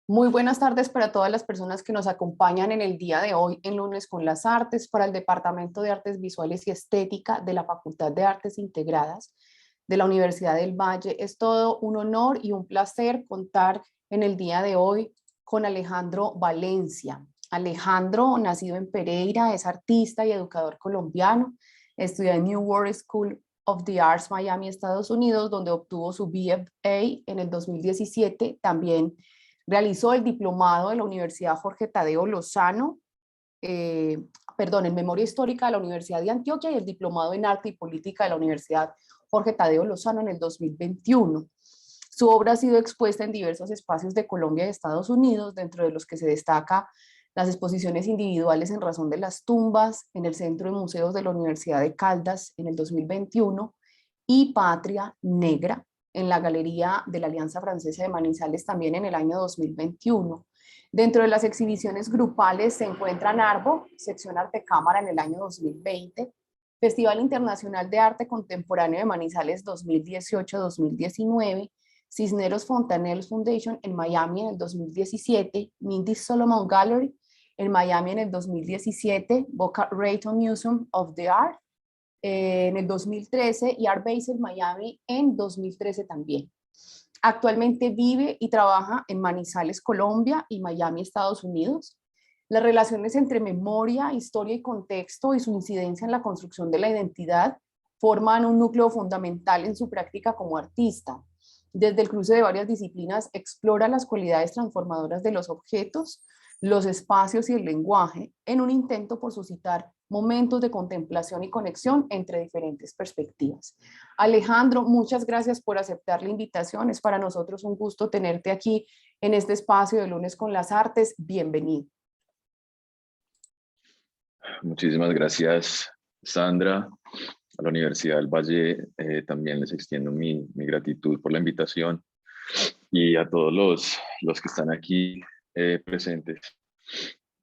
Muy buenas tardes para todas las personas que nos acompañan en el día de hoy en Lunes con las Artes para el Departamento de Artes Visuales y Estética de la Facultad de Artes Integradas de la Universidad del Valle. Es todo un honor y un placer contar en el día de hoy con Alejandro Valencia. Alejandro, nacido en Pereira, es artista y educador colombiano. Estudió en New World School of the Arts, Miami, Estados Unidos, donde obtuvo su BFA en el 2017. También realizó el diplomado de la Universidad Jorge Tadeo Lozano, eh, en Memoria Histórica de la Universidad de Antioquia y el diplomado en Arte y Política de la Universidad Jorge Tadeo Lozano en el 2021. Su obra ha sido expuesta en diversos espacios de Colombia y Estados Unidos, dentro de los que se destaca las exposiciones individuales en Razón de las Tumbas, en el Centro de Museos de la Universidad de Caldas en el 2021 y Patria Negra en la Galería de la Alianza Francesa de Manizales también en el año 2021. Dentro de las exhibiciones grupales se encuentran Arbo, sección Arte Cámara en el año 2020, Festival Internacional de Arte Contemporáneo de Manizales 2018-2019, Cisneros Fontanels Foundation en Miami en el 2017, Mindy Solomon Gallery en Miami en el 2017, Boca Raton Museum of the Art en el 2013 y Art Basel Miami en 2013 también. Actualmente vive y trabaja en Manizales, Colombia y Miami, Estados Unidos. Las relaciones entre memoria, historia y contexto y su incidencia en la construcción de la identidad forman un núcleo fundamental en su práctica como artista. Desde el cruce de varias disciplinas explora las cualidades transformadoras de los objetos, los espacios y el lenguaje en un intento por suscitar momentos de contemplación y conexión entre diferentes perspectivas. Alejandro, muchas gracias por aceptar la invitación. Es para nosotros un gusto tenerte aquí en este espacio de Lunes con las Artes. Bienvenido. Muchísimas gracias, Sandra. A la Universidad del Valle también les extiendo mi gratitud por la invitación y a todos los que están aquí presentes.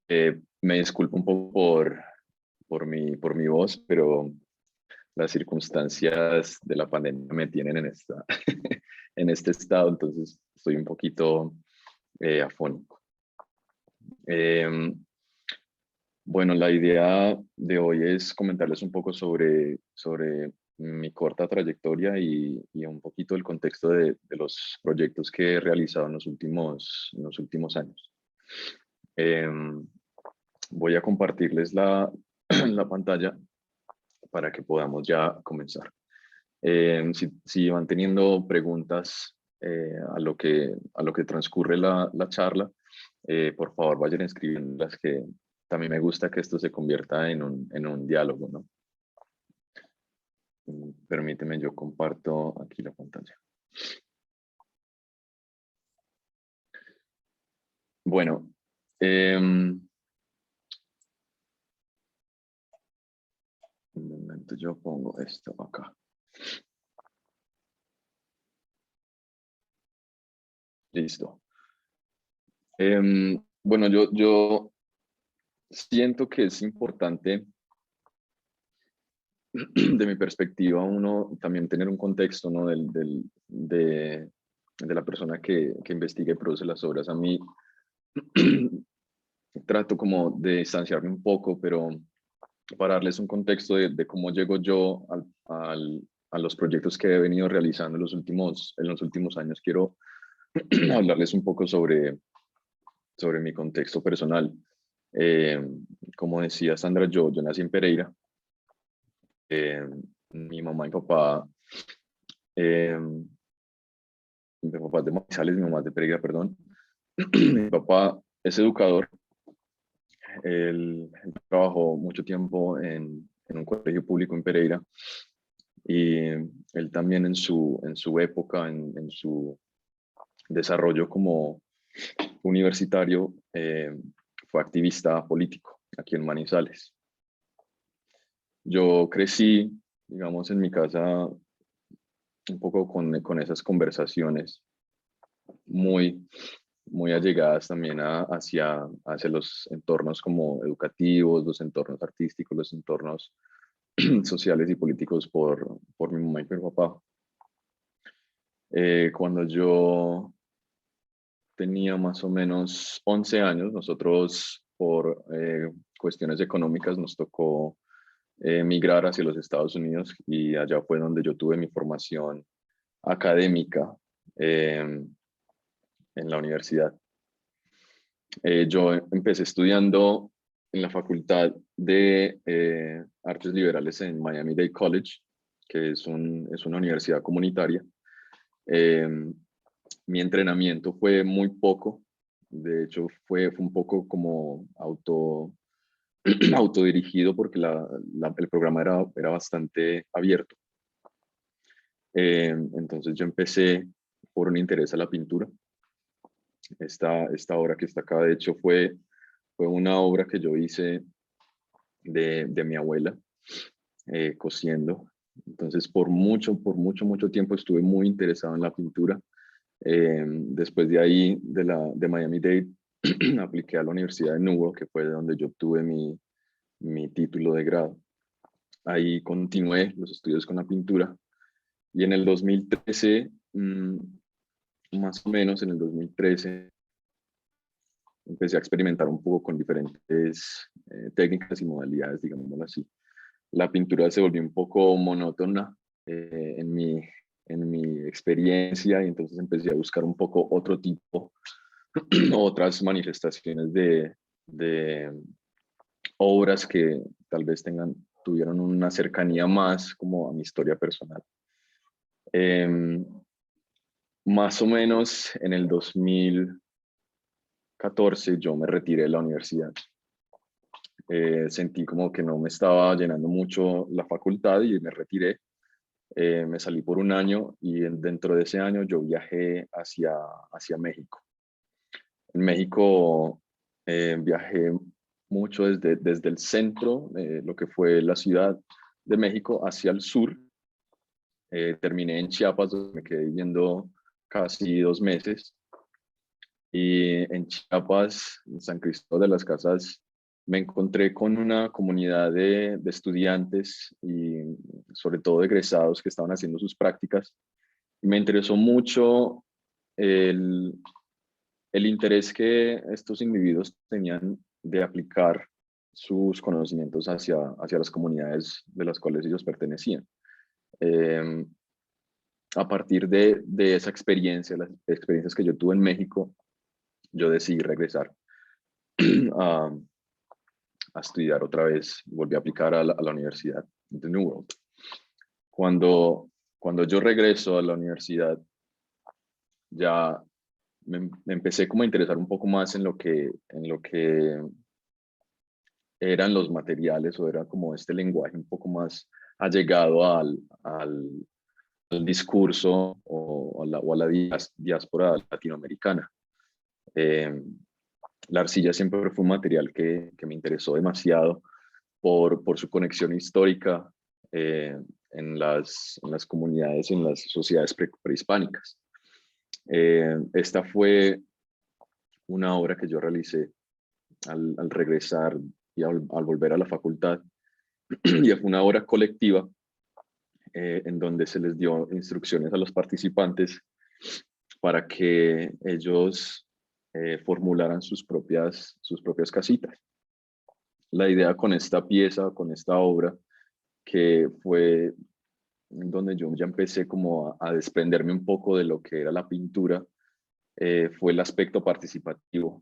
Me disculpo un poco por mi voz, pero las circunstancias de la pandemia me tienen en este estado, entonces estoy un poquito afónico. Bueno, la idea de hoy es comentarles un poco sobre mi corta trayectoria y un poquito el contexto de los proyectos que he realizado en los últimos años. Voy a compartirles la pantalla para que podamos ya comenzar. Si van teniendo preguntas a lo que transcurre la charla, por favor vayan escribiendo las que también me gusta que esto se convierta en un diálogo, ¿no? Permíteme, yo comparto aquí la pantalla. Bueno, un momento, yo pongo esto acá. Listo. Bueno, yo siento que es importante, de mi perspectiva, uno también tener un contexto, ¿no? de la persona que investiga y produce las obras. A mí trato como de distanciarme un poco, pero para darles un contexto de cómo llego yo a los proyectos que he venido realizando en los últimos años, quiero hablarles un poco sobre mi contexto personal. Eh, Como decía Sandra, yo nací en Pereira. Mi mamá y papá, eh, mi papá es de Manizales, mi mamá es de Pereira, perdón. Mi papá es educador. Él trabajó mucho tiempo en un colegio público en Pereira y él también en su época, en su desarrollo como universitario, fue activista político aquí en Manizales. Yo crecí, digamos, en mi casa un poco con esas conversaciones muy, muy allegadas también hacia los entornos como educativos, los entornos artísticos, los entornos sociales y políticos por mi mamá y mi papá. Cuando yo tenía más o menos 11 años. Nosotros, por cuestiones económicas, nos tocó migrar hacia los Estados Unidos y allá fue donde yo tuve mi formación académica en la universidad. Yo empecé estudiando en la Facultad de Artes Liberales en Miami-Dade College, que es una universidad comunitaria. Eh, Mi entrenamiento fue muy poco, de hecho fue un poco como autodirigido porque el programa era bastante abierto. Entonces yo empecé por un interés a la pintura. Esta obra que está acá, de hecho, fue una obra que yo hice de mi abuela, cosiendo. Entonces, mucho tiempo estuve muy interesado en la pintura. Después de ahí, de Miami-Dade, apliqué a la Universidad de Newell, que fue de donde yo obtuve mi título de grado. Ahí continué los estudios con la pintura y en el 2013, más o menos en el 2013, empecé a experimentar un poco con diferentes técnicas y modalidades, digámoslo así. La pintura se volvió un poco monótona en mi experiencia y entonces empecé a buscar un poco otro tipo, otras manifestaciones de obras que tal vez tuvieron una cercanía más como a mi historia personal. Más o menos en el 2014 yo me retiré de la universidad. Sentí como que no me estaba llenando mucho la facultad y me retiré. Me salí por un año y dentro de ese año yo viajé hacia México. En México viajé mucho desde el centro, lo que fue la ciudad de México, hacia el sur. Terminé en Chiapas, donde me quedé viviendo casi 2 meses. Y en Chiapas, en San Cristóbal de las Casas, me encontré con una comunidad de estudiantes y sobre todo egresados que estaban haciendo sus prácticas. Y me interesó mucho el, el interés que estos individuos tenían de aplicar sus conocimientos hacia las comunidades de las cuales ellos pertenecían. Eh, a partir de esa experiencia, las experiencias que yo tuve en México, yo decidí regresar a, a estudiar otra vez, volví a aplicar a la Universidad de New World. Cuando yo regreso a la universidad, ya me empecé como a interesar un poco más en lo que eran los materiales o era como este lenguaje un poco más allegado al discurso o a la diáspora latinoamericana. La arcilla siempre fue un material que me interesó demasiado por su conexión histórica en las comunidades, en las sociedades prehispánicas. Esta fue una obra que yo realicé al regresar y al volver a la facultad, y fue una obra colectiva en donde se les dio instrucciones a los participantes para que ellos formularan sus propias casitas. La idea con esta pieza, con esta obra, que fue donde yo ya empecé como a desprenderme un poco de lo que era la pintura, fue el aspecto participativo,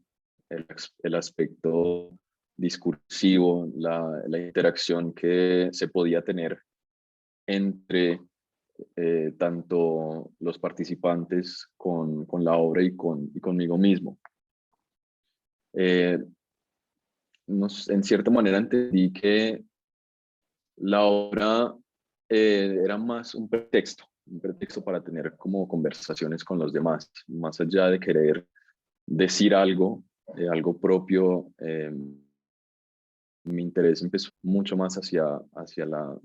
el aspecto discursivo, la interacción que se podía tener entre tanto los participantes con la obra y conmigo mismo. En cierta manera entendí que la obra era más un pretexto para tener como conversaciones con los demás, más allá de querer decir algo, algo propio. Mi interés empezó mucho más hacia la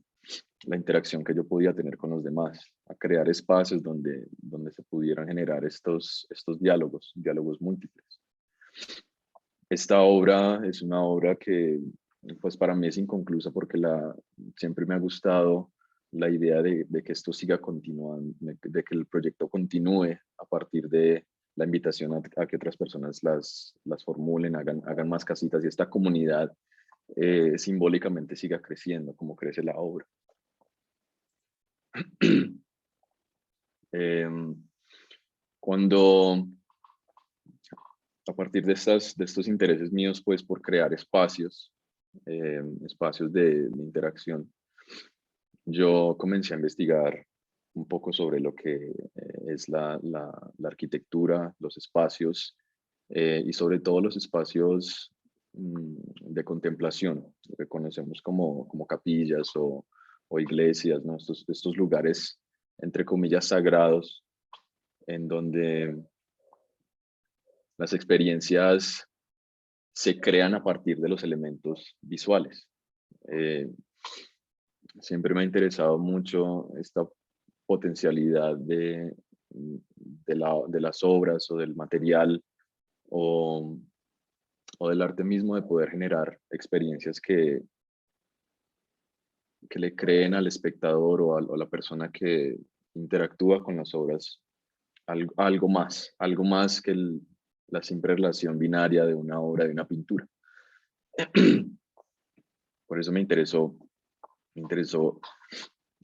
interacción que yo podía tener con los demás, a crear espacios donde se pudieran generar estos diálogos múltiples. Esta obra es una obra que pues para mí es inconclusa porque siempre me ha gustado la idea de que esto siga continuando, de que el proyecto continúe a partir la invitación a que otras personas las formulen, hagan más casitas y esta comunidad simbólicamente siga creciendo como crece la obra. Cuando a partir de estos intereses míos pues por crear espacios, espacios de interacción, yo comencé a investigar un poco sobre lo que es la arquitectura, los espacios y sobre todo los espacios de contemplación, lo que conocemos como capillas o iglesias, ¿no? Estos lugares, entre comillas, sagrados, en donde las experiencias se crean a partir de los elementos visuales. Siempre me ha interesado mucho esta potencialidad de las obras o del material o, o del arte mismo de poder generar experiencias que le creen al espectador o a la persona que interactúa con las obras algo más que la simple relación binaria de una obra, de una pintura. Por eso me interesó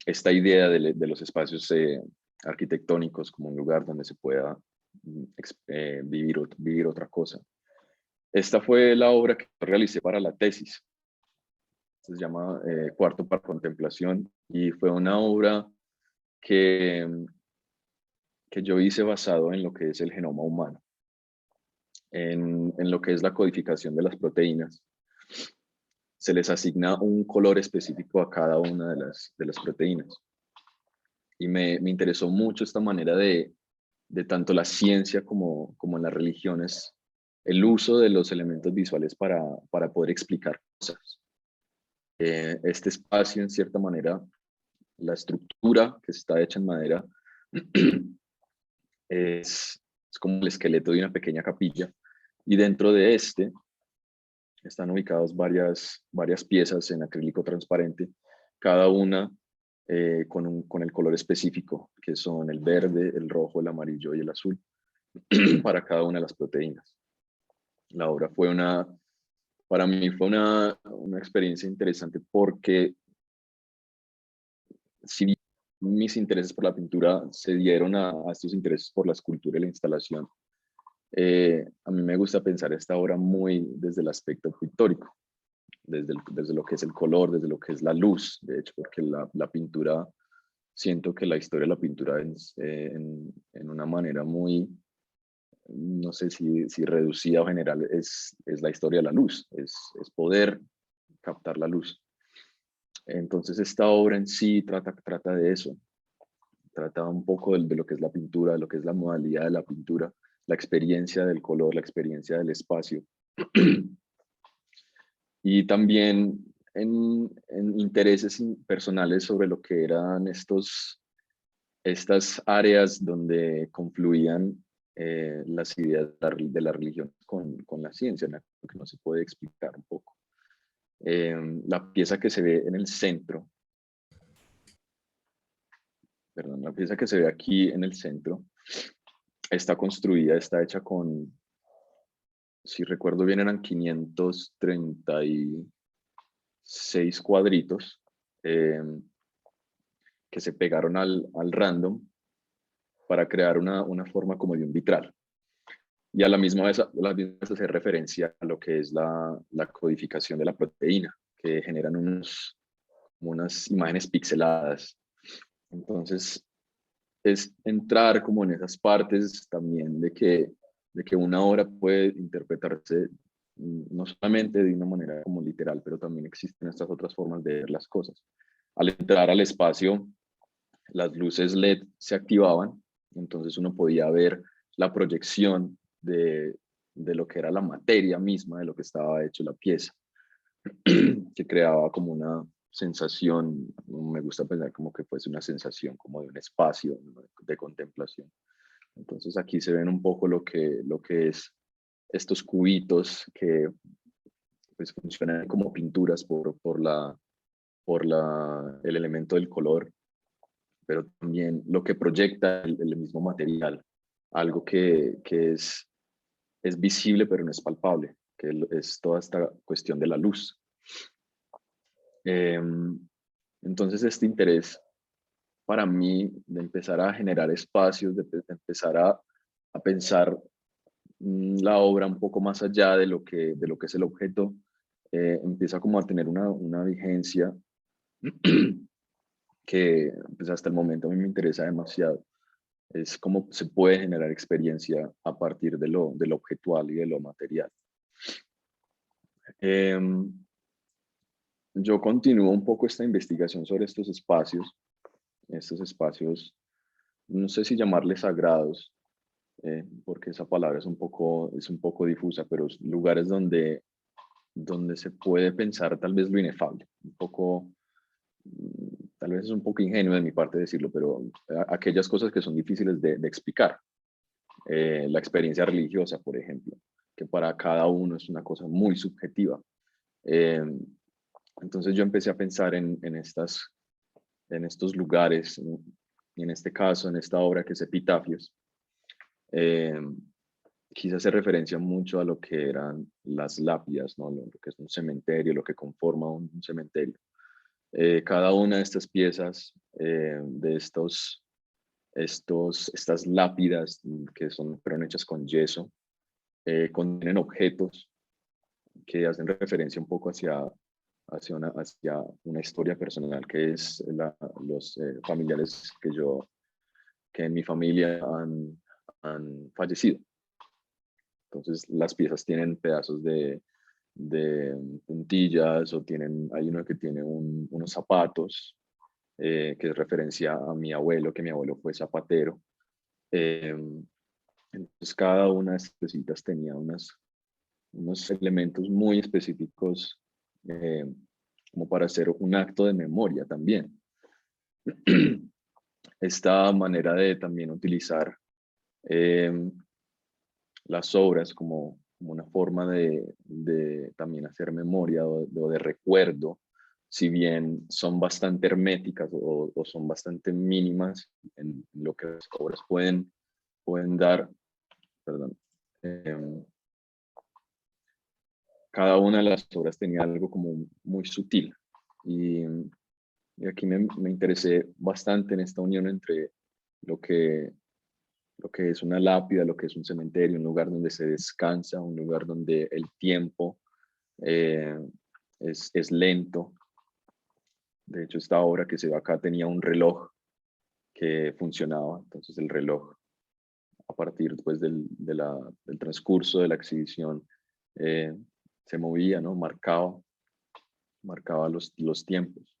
esta idea de los espacios arquitectónicos como un lugar donde se pueda vivir otra cosa. Esta fue la obra que realicé para la tesis. Se llama Cuarto para Contemplación y fue una obra que yo hice basado en lo que es el genoma humano, en lo que es la codificación de las proteínas. Se les asigna un color específico a cada una de las proteínas. Y me interesó mucho esta manera de tanto la ciencia como en las religiones, el uso de los elementos visuales para poder explicar cosas. Este espacio, en cierta manera, la estructura que está hecha en madera, es como el esqueleto de una pequeña capilla, y dentro de este están ubicadas varias piezas en acrílico transparente, cada una con el color específico, que son el verde, el rojo, el amarillo y el azul, para cada una de las proteínas. La obra para mí fue una experiencia interesante porque si mis intereses por la pintura se dieron a estos intereses por la escultura y la instalación, a mí me gusta pensar esta obra muy desde el aspecto pictórico, desde lo que es el color, desde lo que es la luz, de hecho, porque la pintura, siento que la historia de la pintura es en una manera muy, no sé si reducida o general, es la historia de la luz, es poder captar la luz. Entonces esta obra en sí trata de eso, trata un poco de lo que es la pintura, de lo que es la modalidad de la pintura, la experiencia del color, la experiencia del espacio. Y también en intereses personales sobre lo que eran estas áreas donde confluían las ideas de la religión con la ciencia, ¿no? Que no se puede explicar un poco. La pieza que se ve en el centro, perdón, la pieza que se ve aquí en el centro, está construida, está hecha si recuerdo bien, eran 536 cuadritos que se pegaron al random para crear una forma como de un vitral. Y a la misma vez hacer referencia a lo que es la codificación de la proteína, que generan unas imágenes pixeladas. Entonces, es entrar como en esas partes también de que una obra puede interpretarse no solamente de una manera como literal, pero también existen estas otras formas de ver las cosas. Al entrar al espacio, las luces LED se activaban, entonces uno podía ver la proyección de lo que era la materia misma, de lo que estaba hecho la pieza, que creaba como una sensación, me gusta pensar como que fuese una sensación como de un espacio, ¿no?, de contemplación. Entonces aquí se ven un poco lo que es estos cubitos que pues funcionan como pinturas por el elemento del color, pero también lo que proyecta el mismo material algo que es visible pero no es palpable, que es toda esta cuestión de la luz. Entonces este interés para mí de empezar a generar espacios, de empezar a pensar la obra un poco más allá de lo que es el objeto, empieza como a tener una vigencia que pues hasta el momento a mí me interesa demasiado. Es cómo se puede generar experiencia a partir de lo objetual y de lo material. Yo continúo un poco esta investigación sobre estos espacios, no sé si llamarles sagrados, porque esa palabra es un poco difusa, pero lugares donde se puede pensar tal vez lo inefable, un poco, tal vez es un poco ingenuo de mi parte decirlo, pero aquellas cosas que son difíciles de explicar. La experiencia religiosa, por ejemplo, que para cada uno es una cosa muy subjetiva. Eh, entonces yo empecé a pensar en estos lugares, y en este caso, en esta obra que es Epitafios. Eh, Quise hacer referencia mucho a lo que eran las lápidas, ¿no? Lo que es un cementerio, lo que conforma un cementerio. Cada una de estas piezas, de estas lápidas fueron hechas con yeso, contienen objetos que hacen referencia un poco hacia una historia personal, que es los familiares que en mi familia han fallecido. Entonces las piezas tienen pedazos de puntillas, hay uno que tiene unos zapatos, que es referencia a mi abuelo, que mi abuelo fue zapatero. Eh, entonces cada una de estas piecitas tenía unos elementos muy específicos, eh, como para hacer un acto de memoria también. Esta manera de también utilizar eh, las obras como una forma de también hacer memoria o de recuerdo, si bien son bastante herméticas o son bastante mínimas en lo que las obras pueden dar, perdón, cada una de las obras tenía algo como muy sutil. Y aquí me interesé bastante en esta unión entre lo que, lo que es una lápida, lo que es un cementerio, un lugar donde se descansa, un lugar donde el tiempo eh, es lento. De hecho, esta obra que se ve acá tenía un reloj que funcionaba, entonces el reloj, a partir pues, del transcurso de la exhibición, eh, se movía, ¿no? Marcaba los tiempos.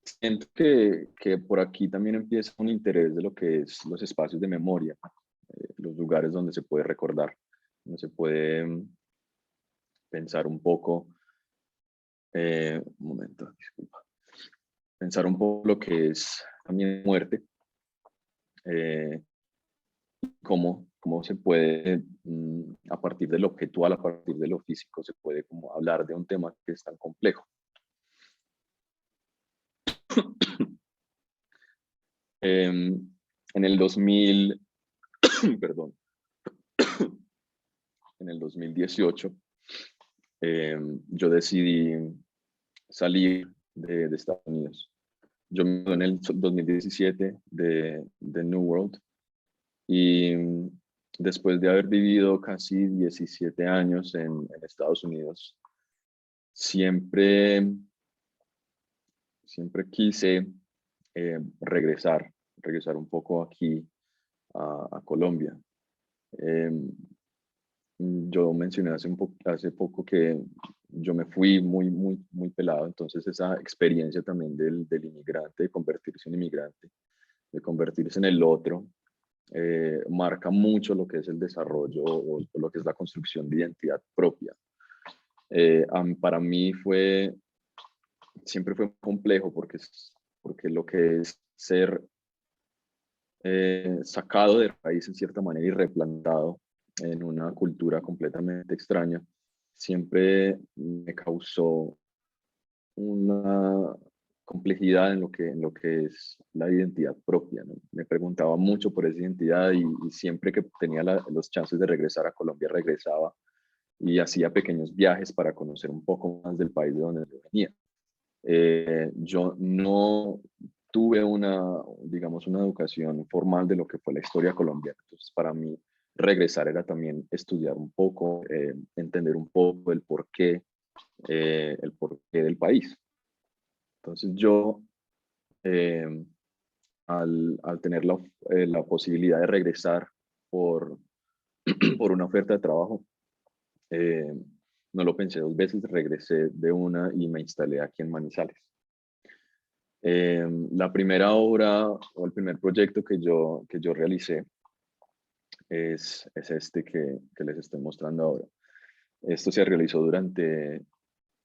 Siento que por aquí también empieza un interés de lo que es los espacios de memoria, los lugares donde se puede recordar, donde se puede pensar un poco, un momento, disculpa, pensar un poco lo que es también muerte, eh, cómo se puede, a partir del objetual, a partir de lo físico, se puede como hablar de un tema que es tan complejo. En el 2000, perdón, en el 2018, yo decidí salir de Estados Unidos. Yo me mudé en el 2017 de New World y después de haber vivido casi 17 años en Estados Unidos, siempre quise regresar un poco aquí a Colombia. Eh, yo mencioné hace poco que yo me fui muy pelado, entonces esa experiencia también del inmigrante, de convertirse en inmigrante, de convertirse en el otro, marca mucho lo que es el desarrollo o lo que es la construcción de identidad propia. Para mí siempre fue complejo porque lo que es ser sacado de raíz en cierta manera y replantado en una cultura completamente extraña, siempre me causó una, complejidad en lo que es la identidad propia, ¿no? Me preguntaba mucho por esa identidad y siempre que tenía los chances de regresar a Colombia, regresaba y hacía pequeños viajes para conocer un poco más del país de donde yo venía. Yo no tuve digamos, una educación formal de lo que fue la historia colombiana. Entonces, para mí, regresar era también estudiar un poco, entender un poco el porqué del país. Entonces, yo, eh, al tener la posibilidad de regresar por, por una oferta de trabajo, eh, no lo pensé dos veces, regresé de una y me instalé aquí en Manizales. La primera obra o el primer proyecto que yo realicé es este que les estoy mostrando ahora. Esto se realizó durante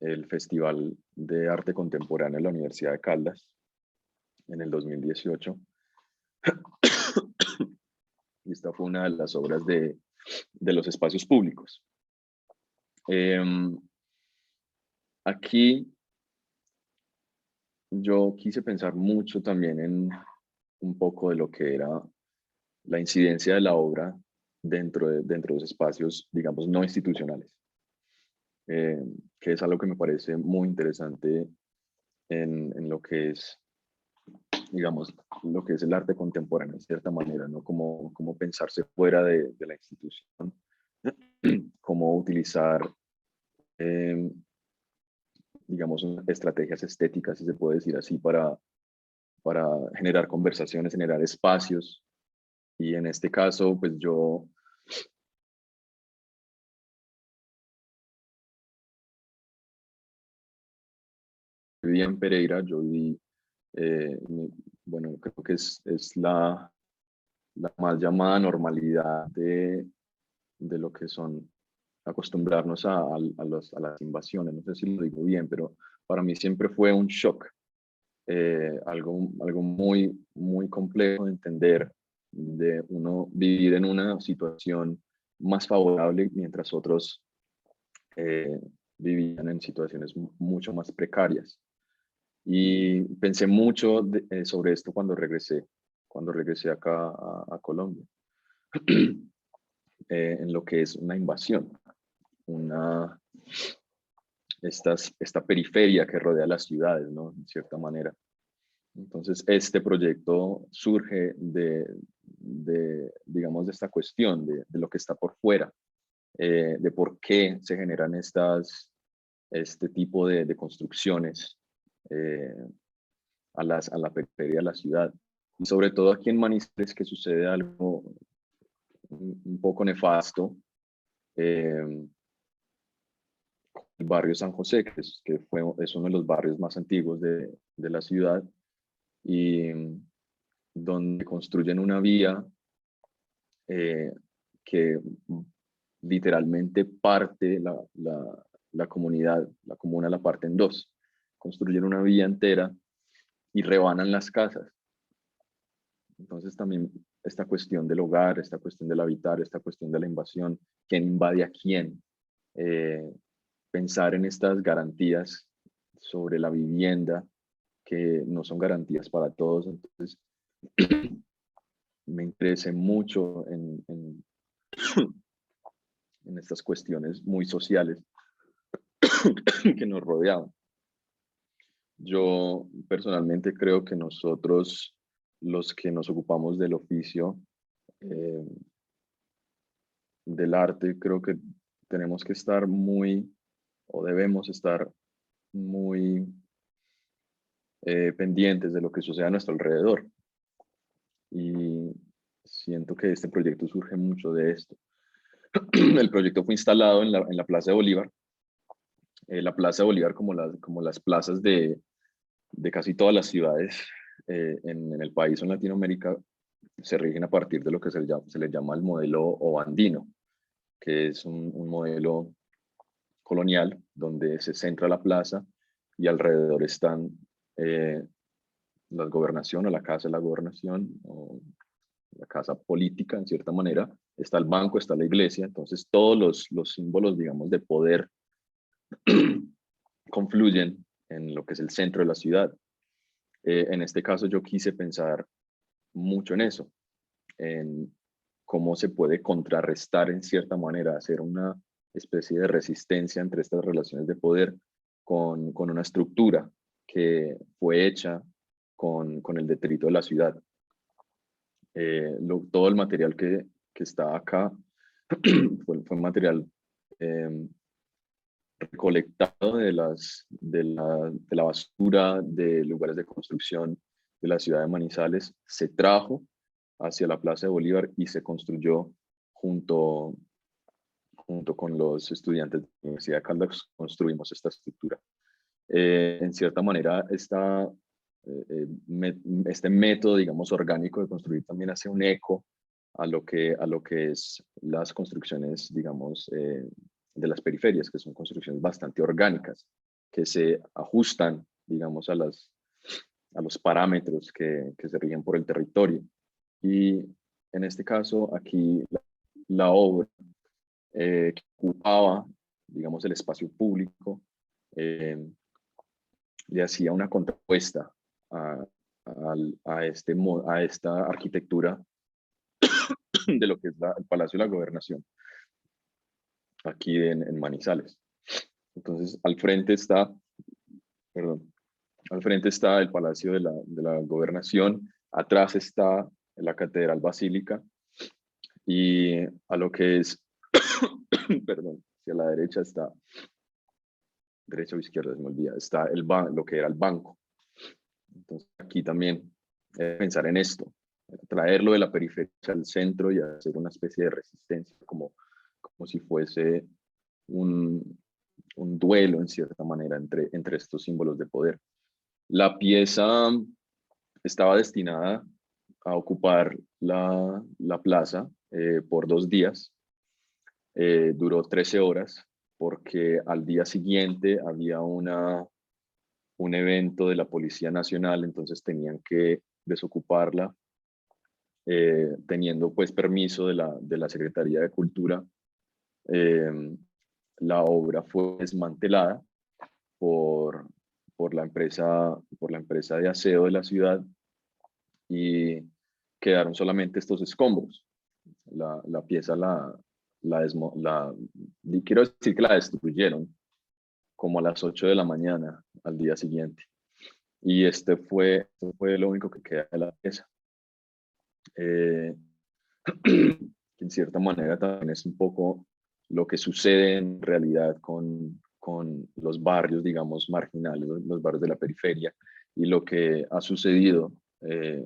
el Festival de Arte Contemporáneo de la Universidad de Caldas en el 2018. Y esta fue una de las obras de los espacios públicos. Aquí yo quise pensar mucho también en un poco de lo que era la incidencia de la obra dentro de los espacios, digamos, no institucionales, que es algo que me parece muy interesante en lo que es, digamos, lo que es el arte contemporáneo, de cierta manera, ¿no? Como pensarse fuera de la institución, cómo utilizar, eh, digamos, estrategias estéticas, si se puede decir así, para generar conversaciones, generar espacios. Y en este caso, pues yo viví en Pereira, yo viví, bueno, creo que es la más llamada normalidad de lo que son acostumbrarnos a las invasiones. No sé si lo digo bien, pero para mí siempre fue un shock, algo muy, muy complejo de entender, de uno vivir en una situación más favorable mientras otros eh, vivían en situaciones mucho más precarias. Y pensé mucho sobre esto cuando regresé acá a Colombia, en lo que es una invasión, una, esta periferia que rodea las ciudades, ¿no? En cierta manera. Entonces, este proyecto surge digamos, de esta cuestión, de lo que está por fuera, de por qué se generan este tipo de construcciones eh, a la periferia de la ciudad. Y sobre todo aquí en Manizales, que sucede algo un poco nefasto, eh, el barrio San José, es uno de los barrios más antiguos de la ciudad, y donde construyen una vía eh, que literalmente parte la comunidad, la comuna la parte en dos. Construyen una vía entera y rebanan las casas. Entonces también esta cuestión del hogar, esta cuestión del habitar, esta cuestión de la invasión, quién invade a quién, eh, pensar en estas garantías sobre la vivienda que no son garantías para todos. Entonces me interesé mucho en estas cuestiones muy sociales que nos rodeaban. Yo personalmente creo que nosotros, los que nos ocupamos del oficio eh, del arte, creo que tenemos que estar muy, o debemos estar muy pendientes de lo que sucede a nuestro alrededor. Y siento que este proyecto surge mucho de esto. El proyecto fue instalado en la Plaza de Bolívar. La Plaza de Bolívar, como las plazas de casi todas las ciudades en el país o en Latinoamérica, se rigen a partir de lo que se le llama el modelo ovandino, que es un modelo colonial donde se centra la plaza y alrededor están la gobernación o la casa de la gobernación o la casa política en cierta manera, está el banco, está la iglesia, entonces todos los símbolos, digamos, de poder confluyen en lo que es el centro de la ciudad. En este caso yo quise pensar mucho en eso, en cómo se puede contrarrestar en cierta manera, hacer una especie de resistencia entre estas relaciones de poder con una estructura que fue hecha con el detrito de la ciudad. Todo el material que está acá fue material recolectado de la basura de lugares de construcción de la ciudad de Manizales, se trajo hacia la Plaza de Bolívar y se construyó junto con los estudiantes de la Universidad de Caldas, construimos esta estructura. En cierta manera, este método, digamos, orgánico de construir también hace un eco a lo que es las construcciones, digamos, de las periferias, que son construcciones bastante orgánicas, que se ajustan, digamos, a los parámetros que se rigen por el territorio. Y en este caso, aquí la obra que ocupaba, digamos, el espacio público, le hacía una contrapuesta a esta arquitectura de lo que es el Palacio de la Gobernación, aquí en Manizales. Entonces, al frente está el Palacio de la Gobernación, atrás está la Catedral Basílica, y a lo que es, perdón, hacia la derecha está, derecha o izquierda, se me olvida, está lo que era el banco. Entonces, aquí también pensar en esto, traerlo de la periferia al centro y hacer una especie de resistencia, como si fuese un duelo en cierta manera entre estos símbolos de poder. La pieza estaba destinada a ocupar la plaza por 2 días. Duró 13 horas porque al día siguiente había un evento de la Policía Nacional, entonces tenían que desocuparla, teniendo pues permiso de la Secretaría de Cultura. La obra fue desmantelada por la empresa de aseo de la ciudad y quedaron solamente estos escombros. La pieza quiero decir que la destruyeron como a las 8 de la mañana al día siguiente. Y este fue lo único que queda de la pieza. En cierta manera también es un poco lo que sucede en realidad con los barrios, digamos, marginales, los barrios de la periferia, y lo que ha sucedido, que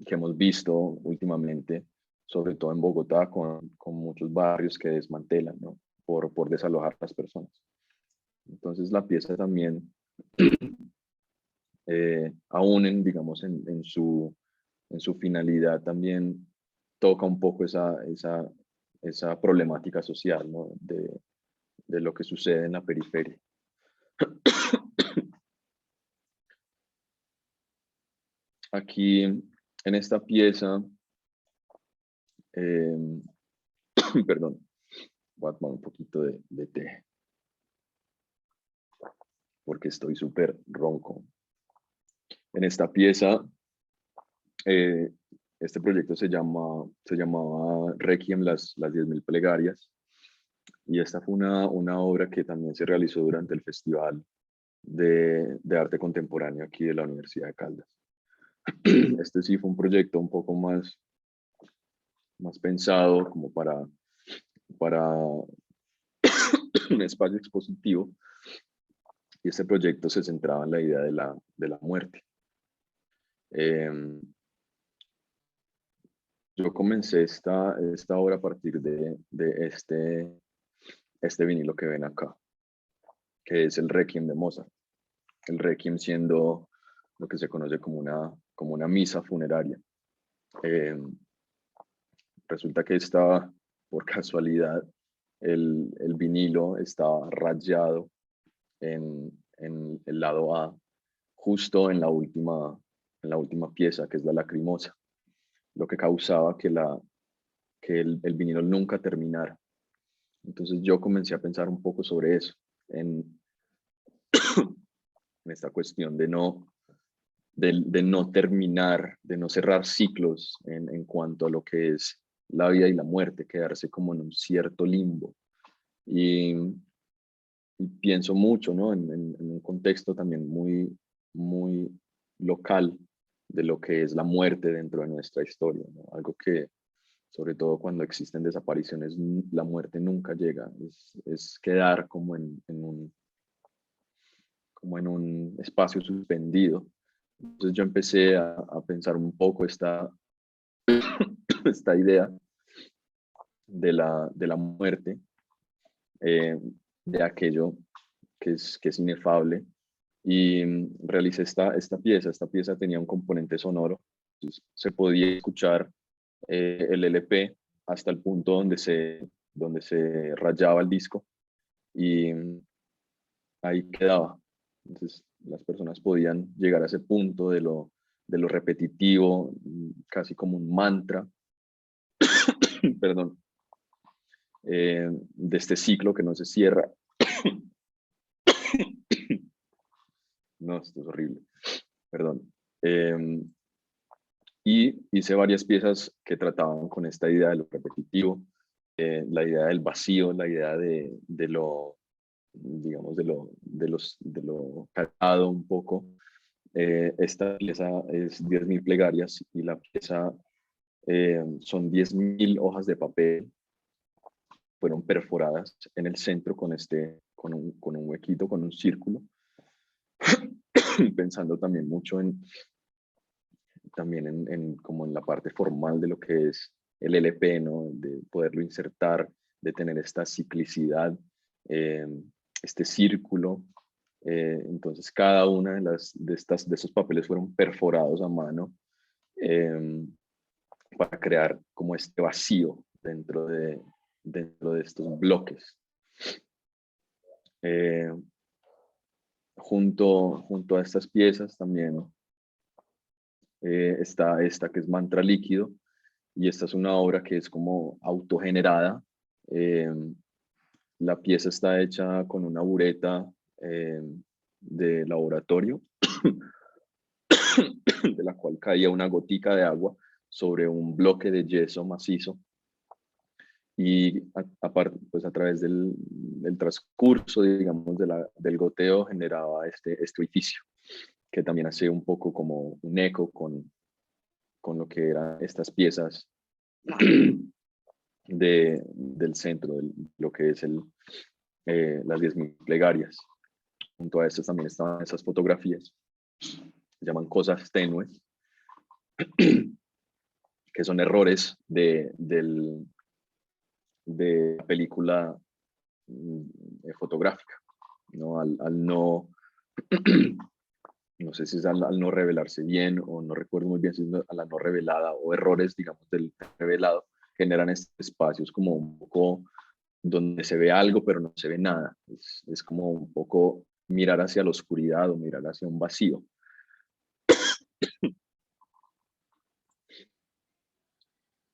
hemos visto últimamente, sobre todo en Bogotá, con muchos barrios que desmantelan, ¿no? por desalojar a las personas. Entonces la pieza también, aún digamos, en su finalidad, también toca un poco esa problemática social, ¿no? de lo que sucede en la periferia. Aquí, en esta pieza, perdón, voy a tomar un poquito de té, porque estoy súper ronco. En esta pieza, este proyecto se llamaba Requiem, las 10.000 plegarias, y esta fue una obra que también se realizó durante el Festival de Arte Contemporáneo aquí de la Universidad de Caldas. Este sí fue un proyecto un poco más pensado como para un espacio expositivo, y este proyecto se centraba en la idea de la muerte. Yo comencé esta obra a partir de este vinilo que ven acá, que es el Requiem de Mozart. El Requiem siendo lo que se conoce como una misa funeraria. Resulta que por casualidad, el vinilo estaba rayado en el lado A, justo en la última pieza, que es la lacrimosa, lo que causaba que el vinilo nunca terminara. Entonces yo comencé a pensar un poco sobre eso, en esta cuestión de no de no terminar, de no cerrar ciclos en cuanto a lo que es la vida y la muerte, quedarse como en un cierto limbo. Y, y pienso mucho, ¿no? En un contexto también muy, muy local de lo que es la muerte dentro de nuestra historia, ¿no? Algo que, sobre todo cuando existen desapariciones, la muerte nunca llega, es quedar como en un espacio suspendido. Entonces yo empecé a pensar un poco esta idea de la muerte, eh, de aquello que es inefable, y realicé esta pieza. Esta pieza tenía un componente sonoro, entonces se podía escuchar el LP hasta el punto donde se rayaba el disco, y ahí quedaba. Entonces las personas podían llegar a ese punto de lo repetitivo, casi como un mantra, perdón, de este ciclo que no se cierra. No, esto es horrible, perdón. Y hice varias piezas que trataban con esta idea de lo repetitivo, la idea del vacío, la idea de lo, digamos, de lo calado un poco. Esta pieza es 10.000 plegarias, y la pieza son 10.000 hojas de papel, fueron perforadas en el centro con un huequito, con un círculo, pensando también mucho también como en la parte formal de lo que es el LP, ¿no? De poderlo insertar, de tener esta ciclicidad, eh, este círculo. Entonces cada una de esos papeles fueron perforados a mano, eh, para crear como este vacío dentro de estos bloques. Eh, junto a estas piezas también está esta que es Mantra Líquido, y esta es una obra que es como autogenerada. Eh, la pieza está hecha con una bureta eh, de laboratorio, de la cual caía una gotica de agua sobre un bloque de yeso macizo, y aparte, pues a través del transcurso, digamos, del goteo generaba este edificio, que también hace un poco como un eco con lo que eran estas piezas del centro, de lo que es las 10.000 plegarias. Junto a estas también estaban esas fotografías, se llaman cosas tenues, que son errores de la película fotográfica, ¿no? Al no, no sé si es al no revelarse bien, o no recuerdo muy bien si es a la no revelada, o errores, digamos, del revelado, generan estos espacios como un poco donde se ve algo pero no se ve nada. Es como un poco mirar hacia la oscuridad o mirar hacia un vacío.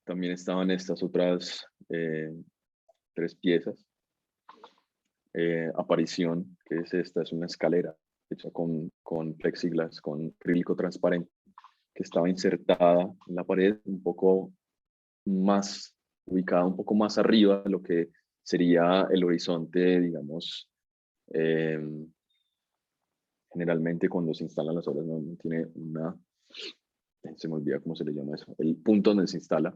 También estaban estas otras 3 piezas. Aparición, que es esta, es una escalera hecha con plexiglas, con acrílico transparente, que estaba insertada en la pared, un poco más ubicada, un poco más arriba de lo que sería el horizonte, digamos. eh, Generalmente cuando se instalan las obras no tiene se me olvida cómo se le llama eso, el punto donde se instala.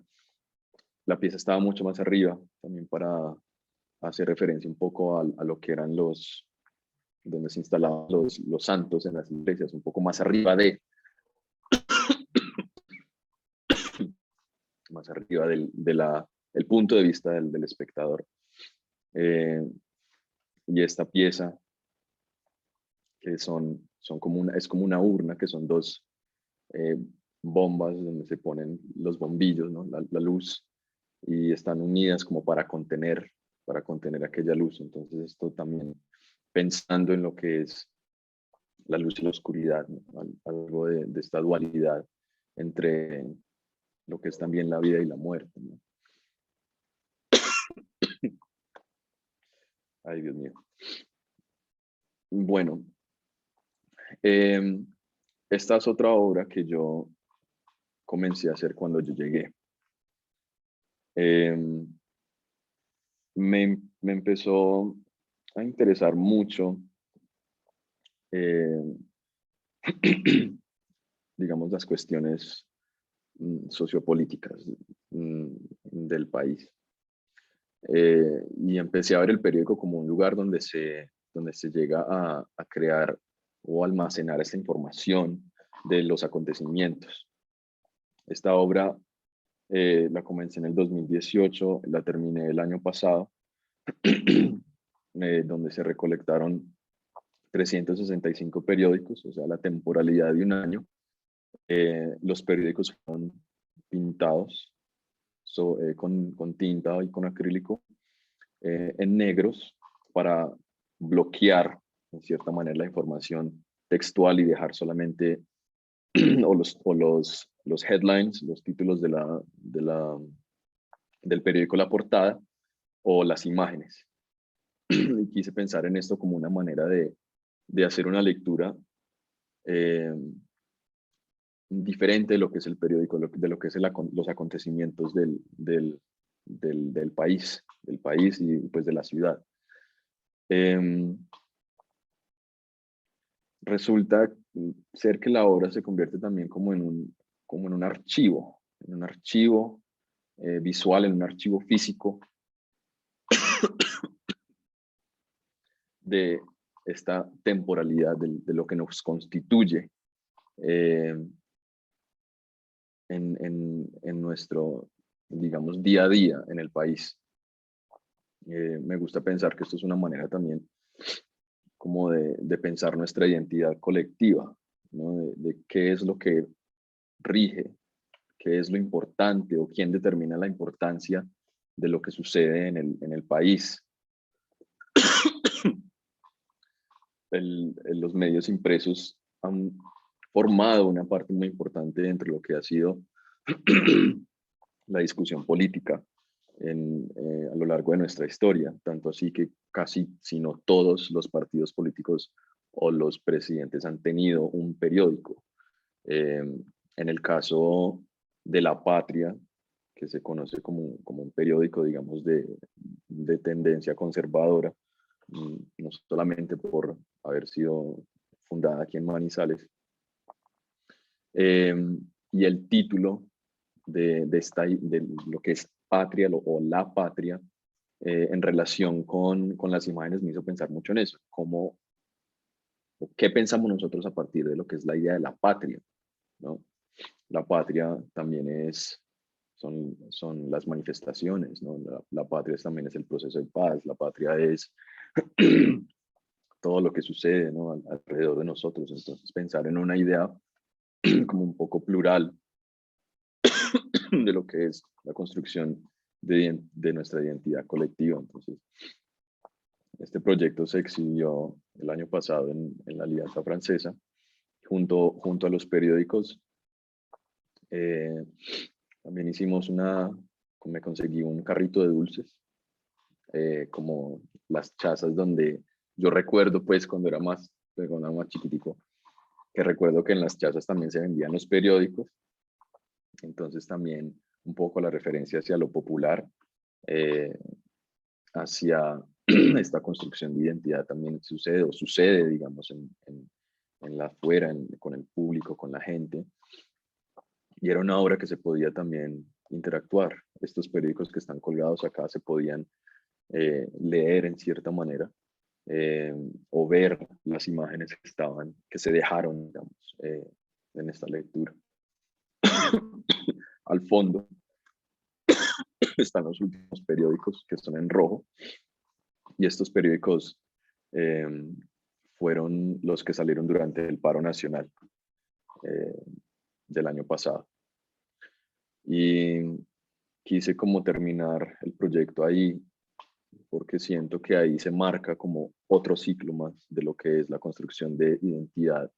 La pieza estaba mucho más arriba, también para hacer referencia un poco a lo que eran donde se instalaban los santos en las iglesias, un poco más arriba el punto de vista del espectador. Eh, y esta pieza, que es como una urna, que son 2 eh, bombas donde se ponen los bombillos, ¿no? La luz, y están unidas como para contener aquella luz. Entonces esto también pensando en lo que es la luz y la oscuridad, ¿no? Algo de esta dualidad entre lo que es también la vida y la muerte, ¿no? Ay, Dios mío. Bueno, eh, esta es otra obra que yo comencé a hacer cuando yo llegué. Me empezó a interesar mucho, eh, digamos, las cuestiones sociopolíticas del país. Y empecé a ver el periódico como un lugar donde se llega a crear o almacenar esta información de los acontecimientos. Esta obra la comencé en el 2018, la terminé el año pasado, donde se recolectaron 365 periódicos, o sea, la temporalidad de un año. Los periódicos fueron pintados con tinta y con acrílico en negros para bloquear, en cierta manera, la información textual y dejar solamente los headlines, los títulos del periódico, la portada o las imágenes. Y quise pensar en esto como una manera de hacer una lectura diferente de lo que es el periódico, de lo que es los acontecimientos del país y pues de la ciudad. Resulta ser que la obra se convierte también como en un archivo, visual, en un archivo físico de esta temporalidad, de lo que nos constituye en nuestro, digamos, día a día en el país. Me gusta pensar que esto es una manera también como de pensar nuestra identidad colectiva, ¿no? De qué es lo que rige, qué es lo importante o quién determina la importancia de lo que sucede en el país. Los medios impresos han formado una parte muy importante dentro de lo que ha sido la discusión política a lo largo de nuestra historia, tanto así que casi, si no todos los partidos políticos o los presidentes han tenido un periódico. En el caso de La Patria, que se conoce como un periódico, digamos, de tendencia conservadora, no solamente por haber sido fundada aquí en Manizales, y el título de lo que es patria o la patria, en relación con las imágenes, me hizo pensar mucho en eso, qué pensamos nosotros a partir de lo que es la idea de la patria, ¿no? La patria también son las manifestaciones, ¿no? La patria también es el proceso de paz, la patria es todo lo que sucede, ¿no? Alrededor de nosotros. Entonces, pensar en una idea como un poco plural de lo que es la construcción de nuestra identidad colectiva. Entonces, este proyecto se exhibió el año pasado en la Alianza Francesa, junto a los periódicos. También me conseguí un carrito de dulces, como las chazas donde yo recuerdo, pues, cuando era más chiquitico, que recuerdo que en las chazas también se vendían los periódicos. Entonces también un poco la referencia hacia lo popular, hacia esta construcción de identidad también sucede, digamos, en la afuera, con el público, con la gente. Y era una obra que se podía también interactuar. Estos periódicos que están colgados acá se podían leer en cierta manera, o ver las imágenes que se dejaron, digamos, en esta lectura. Al fondo están los últimos periódicos que están en rojo, y estos periódicos eh, fueron los que salieron durante el paro nacional del año pasado. Y quise como terminar el proyecto ahí, porque siento que ahí se marca como otro ciclo más de lo que es la construcción de identidad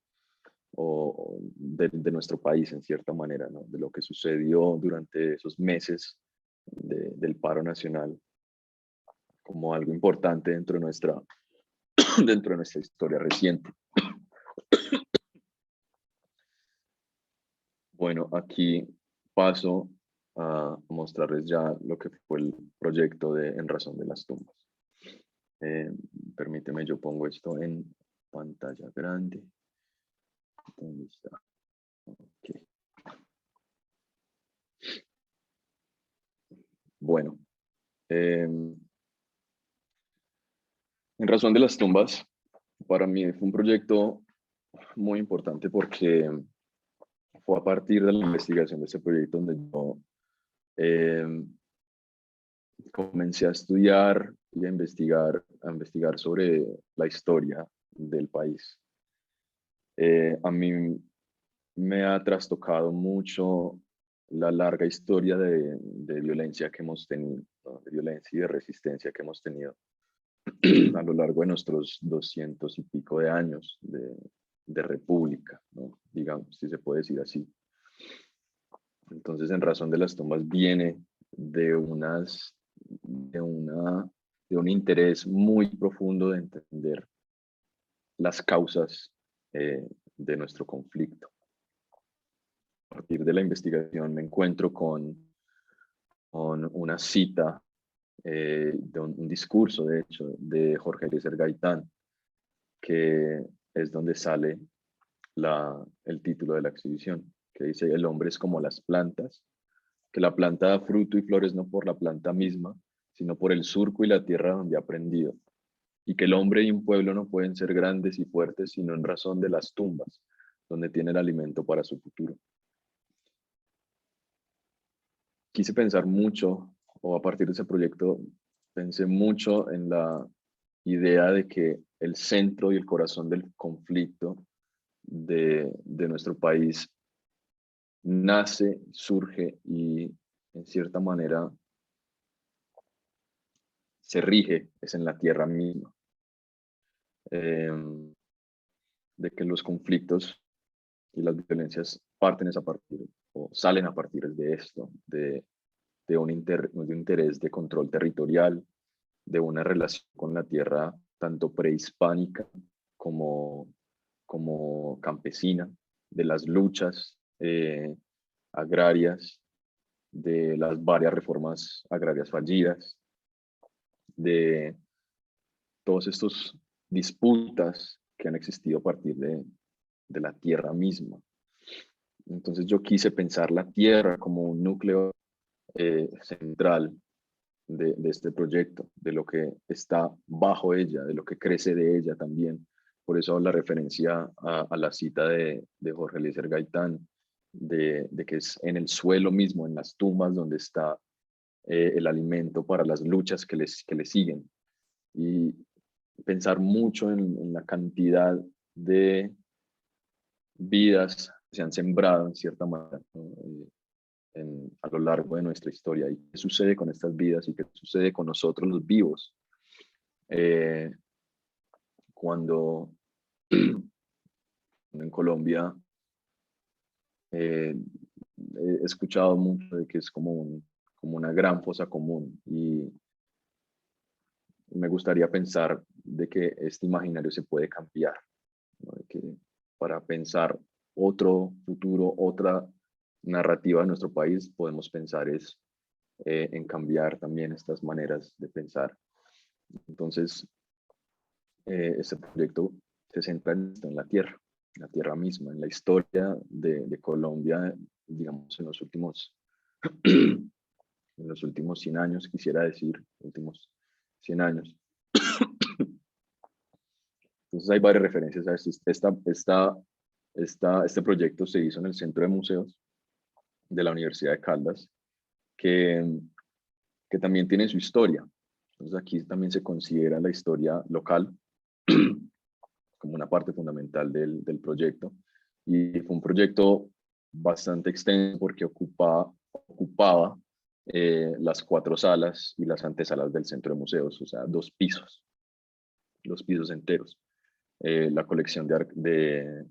o de nuestro país en cierta manera, ¿no? De lo que sucedió durante esos meses del paro nacional, como algo importante dentro de nuestra historia reciente. Bueno, aquí paso a mostrarles ya lo que fue el proyecto de En Razón de las Tumbas. Eh, Permíteme, yo pongo esto en pantalla grande. ¿Dónde está? Ok. Bueno, en Razón de las Tumbas, para mí fue un proyecto muy importante porque fue a partir de la investigación de ese proyecto donde yo eh, comencé a estudiar y a investigar sobre la historia del país. A mí me ha trastocado mucho la larga historia de violencia que hemos tenido, ¿no? De violencia y de resistencia que hemos tenido a lo largo de nuestros 200 y pico de años de república, ¿no? Digamos, si se puede decir así. Entonces, En Razón de las Tumbas viene de, unas, de, una, de un interés muy profundo de entender las causas de nuestro conflicto. A partir de la investigación me encuentro con una cita de un discurso, de hecho, de Jorge Eliezer Gaitán, que es donde sale el título de la exhibición, que dice: el hombre es como las plantas, que la planta da fruto y flores no por la planta misma, sino por el surco y la tierra donde ha prendido, y que el hombre y un pueblo no pueden ser grandes y fuertes sino en razón de las tumbas, donde tiene el alimento para su futuro. Quise pensar mucho, o a partir de ese proyecto, pensé mucho en la idea de que el centro y el corazón del conflicto de nuestro país nace, surge y en cierta manera se rige, es en la tierra misma. Eh, de que los conflictos y las violencias parten a partir o salen a partir de esto, de un interés de control territorial, de una relación con la tierra tanto prehispánica como, como campesina, de las luchas agrarias, de las varias reformas agrarias fallidas, de todos estos disputas que han existido a partir de la tierra misma. Entonces yo quise pensar la tierra como un núcleo central de este proyecto, de lo que está bajo ella, de lo que crece de ella también. Por eso la referencia a la cita de Jorge Eliezer Gaitán, de que es en el suelo mismo, en las tumbas, donde está el alimento para las luchas que le siguen. Y pensar mucho en la cantidad de vidas que se han sembrado en cierta manera, ¿no? A lo largo de nuestra historia. ¿Y qué sucede con estas vidas y qué sucede con nosotros los vivos? Eh, cuando en Colombia he escuchado mucho de que es como, como una gran fosa común y me gustaría pensar de que este imaginario se puede cambiar, ¿no? De que para pensar otro futuro, otra narrativa de nuestro país, podemos pensar es en cambiar también estas maneras de pensar. Entonces, este proyecto se centra en la tierra misma, en la historia de Colombia, digamos, en los últimos 100 años, quisiera decir, últimos 100 años. Entonces hay varias referencias a esto. Este proyecto se hizo en el Centro de Museos de la Universidad de Caldas, que, que también tiene su historia. Entonces aquí también se considera la historia local como una parte fundamental del proyecto. Y fue un proyecto bastante extenso porque ocupaba las 4 salas y las antesalas del Centro de Museos, o sea, 2 pisos enteros. La colección de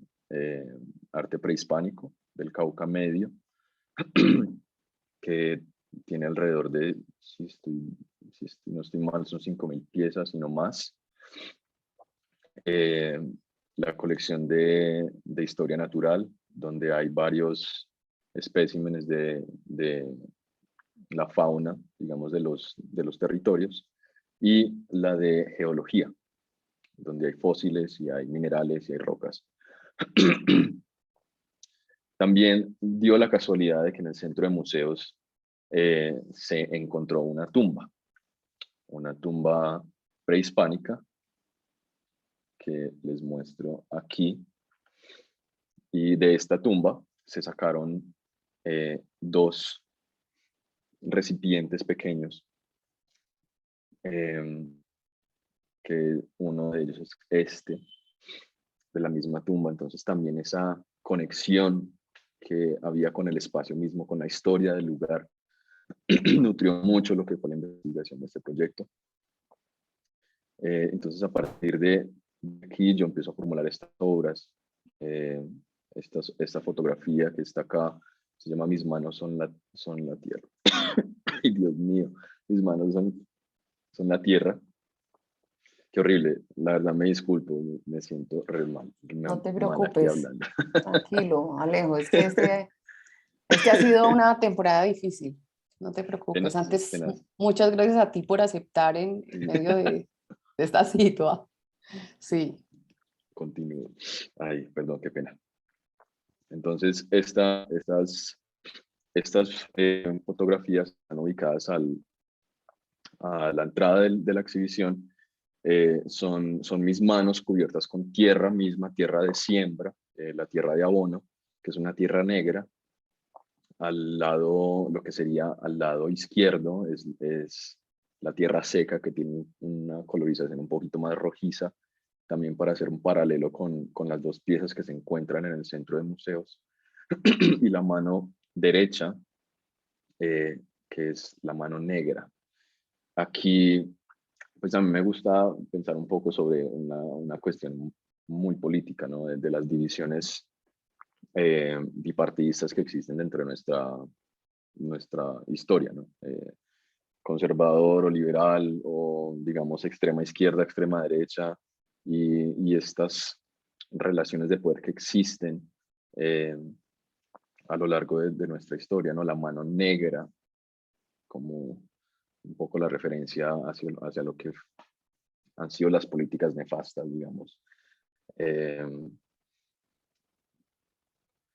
arte prehispánico del Cauca Medio, que tiene alrededor de, no estoy mal, son 5.000 piezas y no más. La colección de historia natural, donde hay varios especímenes de la fauna, digamos, de los territorios, y la de geología, donde hay fósiles y hay minerales y hay rocas. También dio la casualidad de que en el centro de museos se encontró una tumba prehispánica que les muestro aquí. Y de esta tumba se sacaron dos recipientes pequeños, que uno de ellos es este, de la misma tumba. Entonces también esa conexión que había con el espacio mismo, con la historia del lugar, nutrió mucho lo que fue la investigación de este proyecto. Entonces, a partir de aquí, yo empiezo a formular estas obras. Esta fotografía que está acá se llama Mis manos son la tierra. Ay, Dios mío, mis manos son la tierra. Qué horrible, la verdad me disculpo, me siento re mal, No te mal aquí preocupes, hablando. tranquilo, Alejo, es que este ha sido una temporada difícil, no te preocupes. Tenaz, Antes, tenaz. muchas gracias a ti por aceptar en medio de esta situación. Sí, Continúo. Ay, perdón, qué pena. Entonces, estas fotografías están ubicadas a la entrada de la exhibición. Son mis manos cubiertas con tierra misma, tierra de siembra, la tierra de abono, que es una tierra negra. Al lado, lo que sería al lado izquierdo, es la tierra seca, que tiene una colorización un poquito más rojiza, también para hacer un paralelo con las dos piezas que se encuentran en el centro de museos. Y la mano derecha, que es la mano negra. Aquí, pues a mí me gusta pensar un poco sobre una cuestión muy política, ¿no? De las divisiones bipartidistas que existen dentro de nuestra historia, ¿no? Conservador o liberal, o digamos extrema izquierda, extrema derecha, y estas relaciones de poder que existen a lo largo de nuestra historia, ¿no? La mano negra, como un poco la referencia hacia lo que han sido las políticas nefastas, digamos. Eh,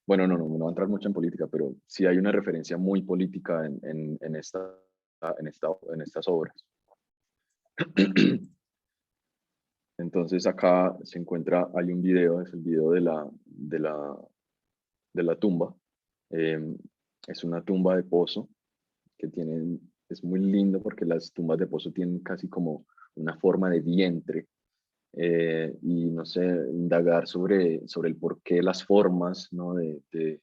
bueno, no voy a entrar mucho en política, pero sí hay una referencia muy política en estas obras. Entonces acá se encuentra, hay un video, es el video de la tumba. Eh, es una tumba de pozo que es muy lindo porque las tumbas de pozo tienen casi como una forma de vientre. Y no sé, indagar sobre el porqué, las formas, ¿no? de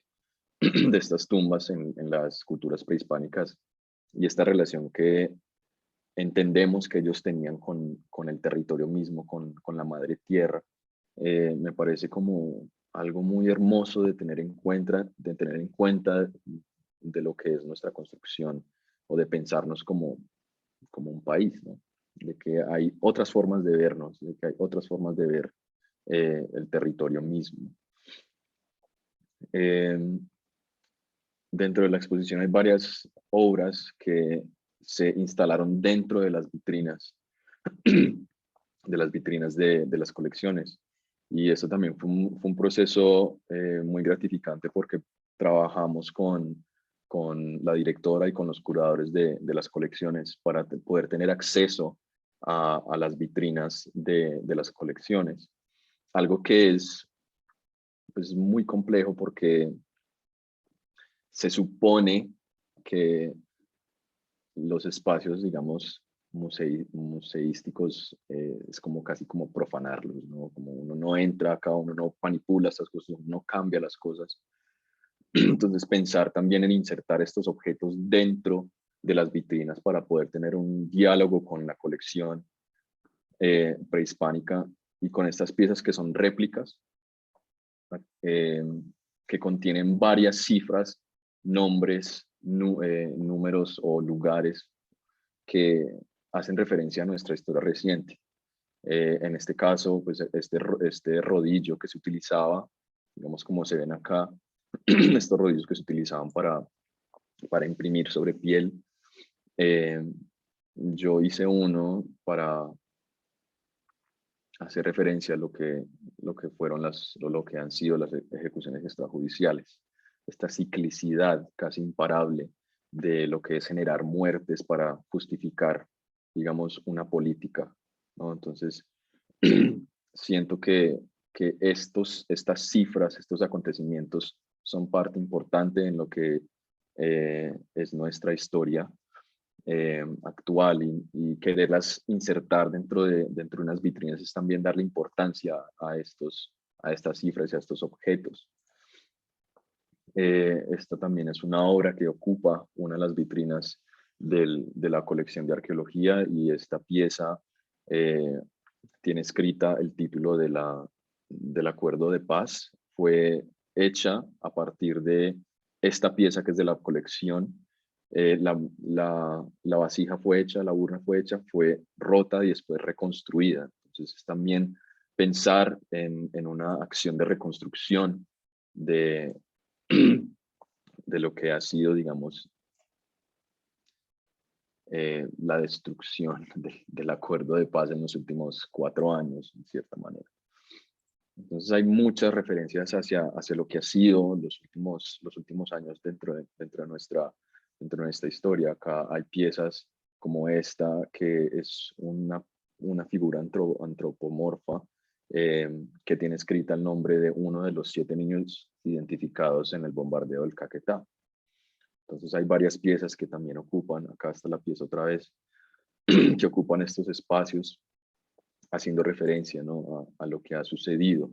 estas tumbas en las culturas prehispánicas, y esta relación que entendemos que ellos tenían con el territorio mismo, con la madre tierra. Me parece como algo muy hermoso de tener en cuenta de lo que es nuestra construcción, o de pensarnos como un país, ¿no? De que hay otras formas de vernos, de que hay otras formas de ver el territorio mismo. Dentro de la exposición hay varias obras que se instalaron dentro de las vitrinas, de las colecciones. Y eso también fue un proceso muy gratificante, porque trabajamos con la directora y con los curadores de las colecciones para poder tener acceso a las vitrinas de las colecciones. Algo que es pues, muy complejo, porque se supone que los espacios, digamos, museísticos, es como casi como profanarlos, ¿no? Como uno no entra acá, uno no manipula estas cosas, uno no cambia las cosas. Entonces, pensar también en insertar estos objetos dentro de las vitrinas para poder tener un diálogo con la colección prehispánica, y con estas piezas que son réplicas, eh, que contienen varias cifras, nombres, números o lugares que hacen referencia a nuestra historia reciente. En este caso, pues este rodillo que se utilizaba, digamos como se ven acá, estos rodillos que se utilizaban para imprimir sobre piel. Yo hice uno para hacer referencia a lo que fueron lo que han sido las ejecuciones extrajudiciales. Esta ciclicidad casi imparable de lo que es generar muertes para justificar, digamos, una política, ¿no? Entonces, siento que estas cifras, estos acontecimientos son parte importante en lo que es nuestra historia actual y quererlas insertar dentro de unas vitrinas es también darle importancia a estas cifras y a estos objetos. Esta también es una obra que ocupa una de las vitrinas de la colección de arqueología y esta pieza tiene escrita el título del acuerdo de paz. Fue hecha a partir de esta pieza que es de la colección. La vasija fue hecha, la urna fue hecha, fue rota y después reconstruida. Entonces es también pensar en una acción de reconstrucción de, de lo que ha sido, digamos, la destrucción del acuerdo de paz en los últimos 4 años, en cierta manera. Entonces hay muchas referencias hacia lo que ha sido los últimos años dentro de nuestra historia. Acá hay piezas como esta, que es una figura antropomorfa que tiene escrita el nombre de uno de los 7 niños identificados en el bombardeo del Caquetá. Entonces hay varias piezas que también ocupan, acá está la pieza otra vez, que ocupan estos espacios, haciendo referencia, ¿no?, a lo que ha sucedido.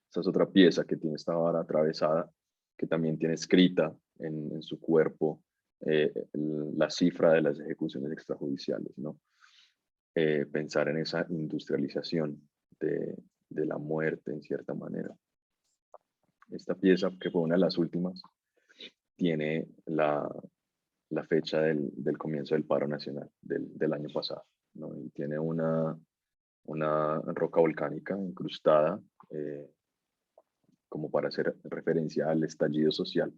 Esta es otra pieza que tiene esta vara atravesada, que también tiene escrita en su cuerpo la cifra de las ejecuciones extrajudiciales, ¿no? Pensar en esa industrialización de la muerte, en cierta manera. Esta pieza, que fue una de las últimas, tiene la fecha del comienzo del paro nacional del año pasado, ¿no? Y tiene una roca volcánica incrustada como para hacer referencia al estallido social,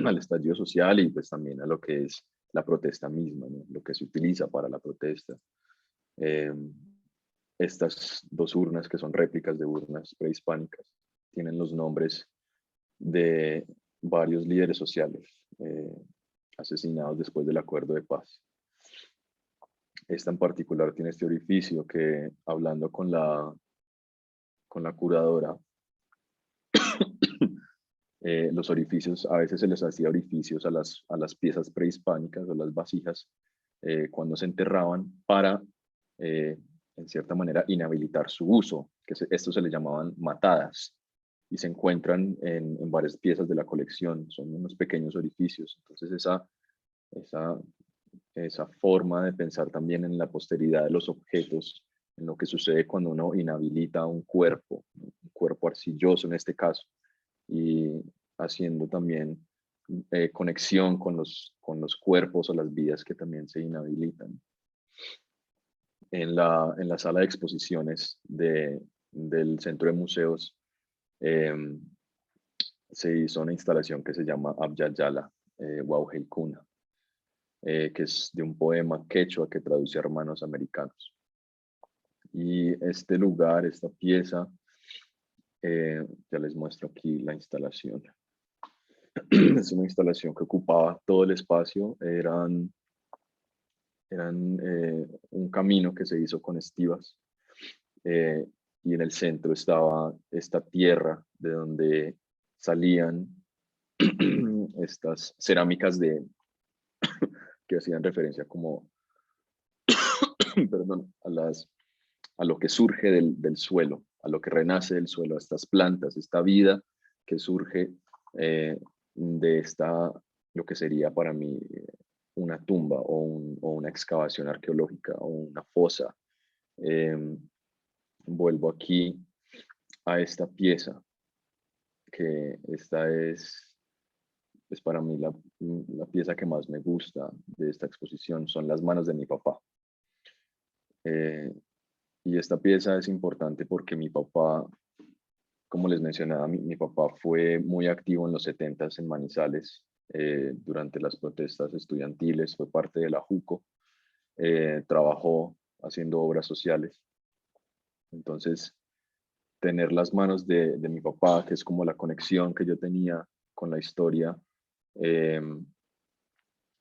al estallido social y pues también a lo que es la protesta misma, ¿no?, lo que se utiliza para la protesta. Estas 2 urnas, que son réplicas de urnas prehispánicas, tienen los nombres de varios líderes sociales asesinados después del acuerdo de paz. Esta en particular tiene este orificio que, hablando con la curadora, los orificios, a veces se les hacía orificios a las piezas prehispánicas o las vasijas cuando se enterraban para, en cierta manera, inhabilitar su uso, que esto se le llamaban matadas, y se encuentran en varias piezas de la colección, son unos pequeños orificios. Entonces esa forma de pensar también en la posteridad de los objetos, en lo que sucede cuando uno inhabilita un cuerpo arcilloso en este caso, y haciendo también conexión con los cuerpos o las vidas que también se inhabilitan. En la sala de exposiciones del Centro de Museos se hizo una instalación que se llama Abya Yala Wauheikuna, que es de un poema quechua que traduce a hermanos americanos. Y este lugar, esta pieza, ya les muestro aquí la instalación. Es una instalación que ocupaba todo el espacio, eran un camino que se hizo con estivas, y en el centro estaba esta tierra de donde salían estas cerámicas que hacían referencia como perdón, a lo que surge del suelo, a lo que renace del suelo, a estas plantas, esta vida que surge de lo que sería para mí una tumba o una excavación arqueológica o una fosa. Vuelvo aquí a esta pieza, que esta es para mí la pieza que más me gusta de esta exposición, son las manos de mi papá. Y esta pieza es importante porque mi papá como les mencionaba, mi papá fue muy activo en los 70s en Manizales durante las protestas estudiantiles, fue parte de la JUCO, trabajó haciendo obras sociales. Entonces, tener las manos de mi papá, que es como la conexión que yo tenía con la historia, eh,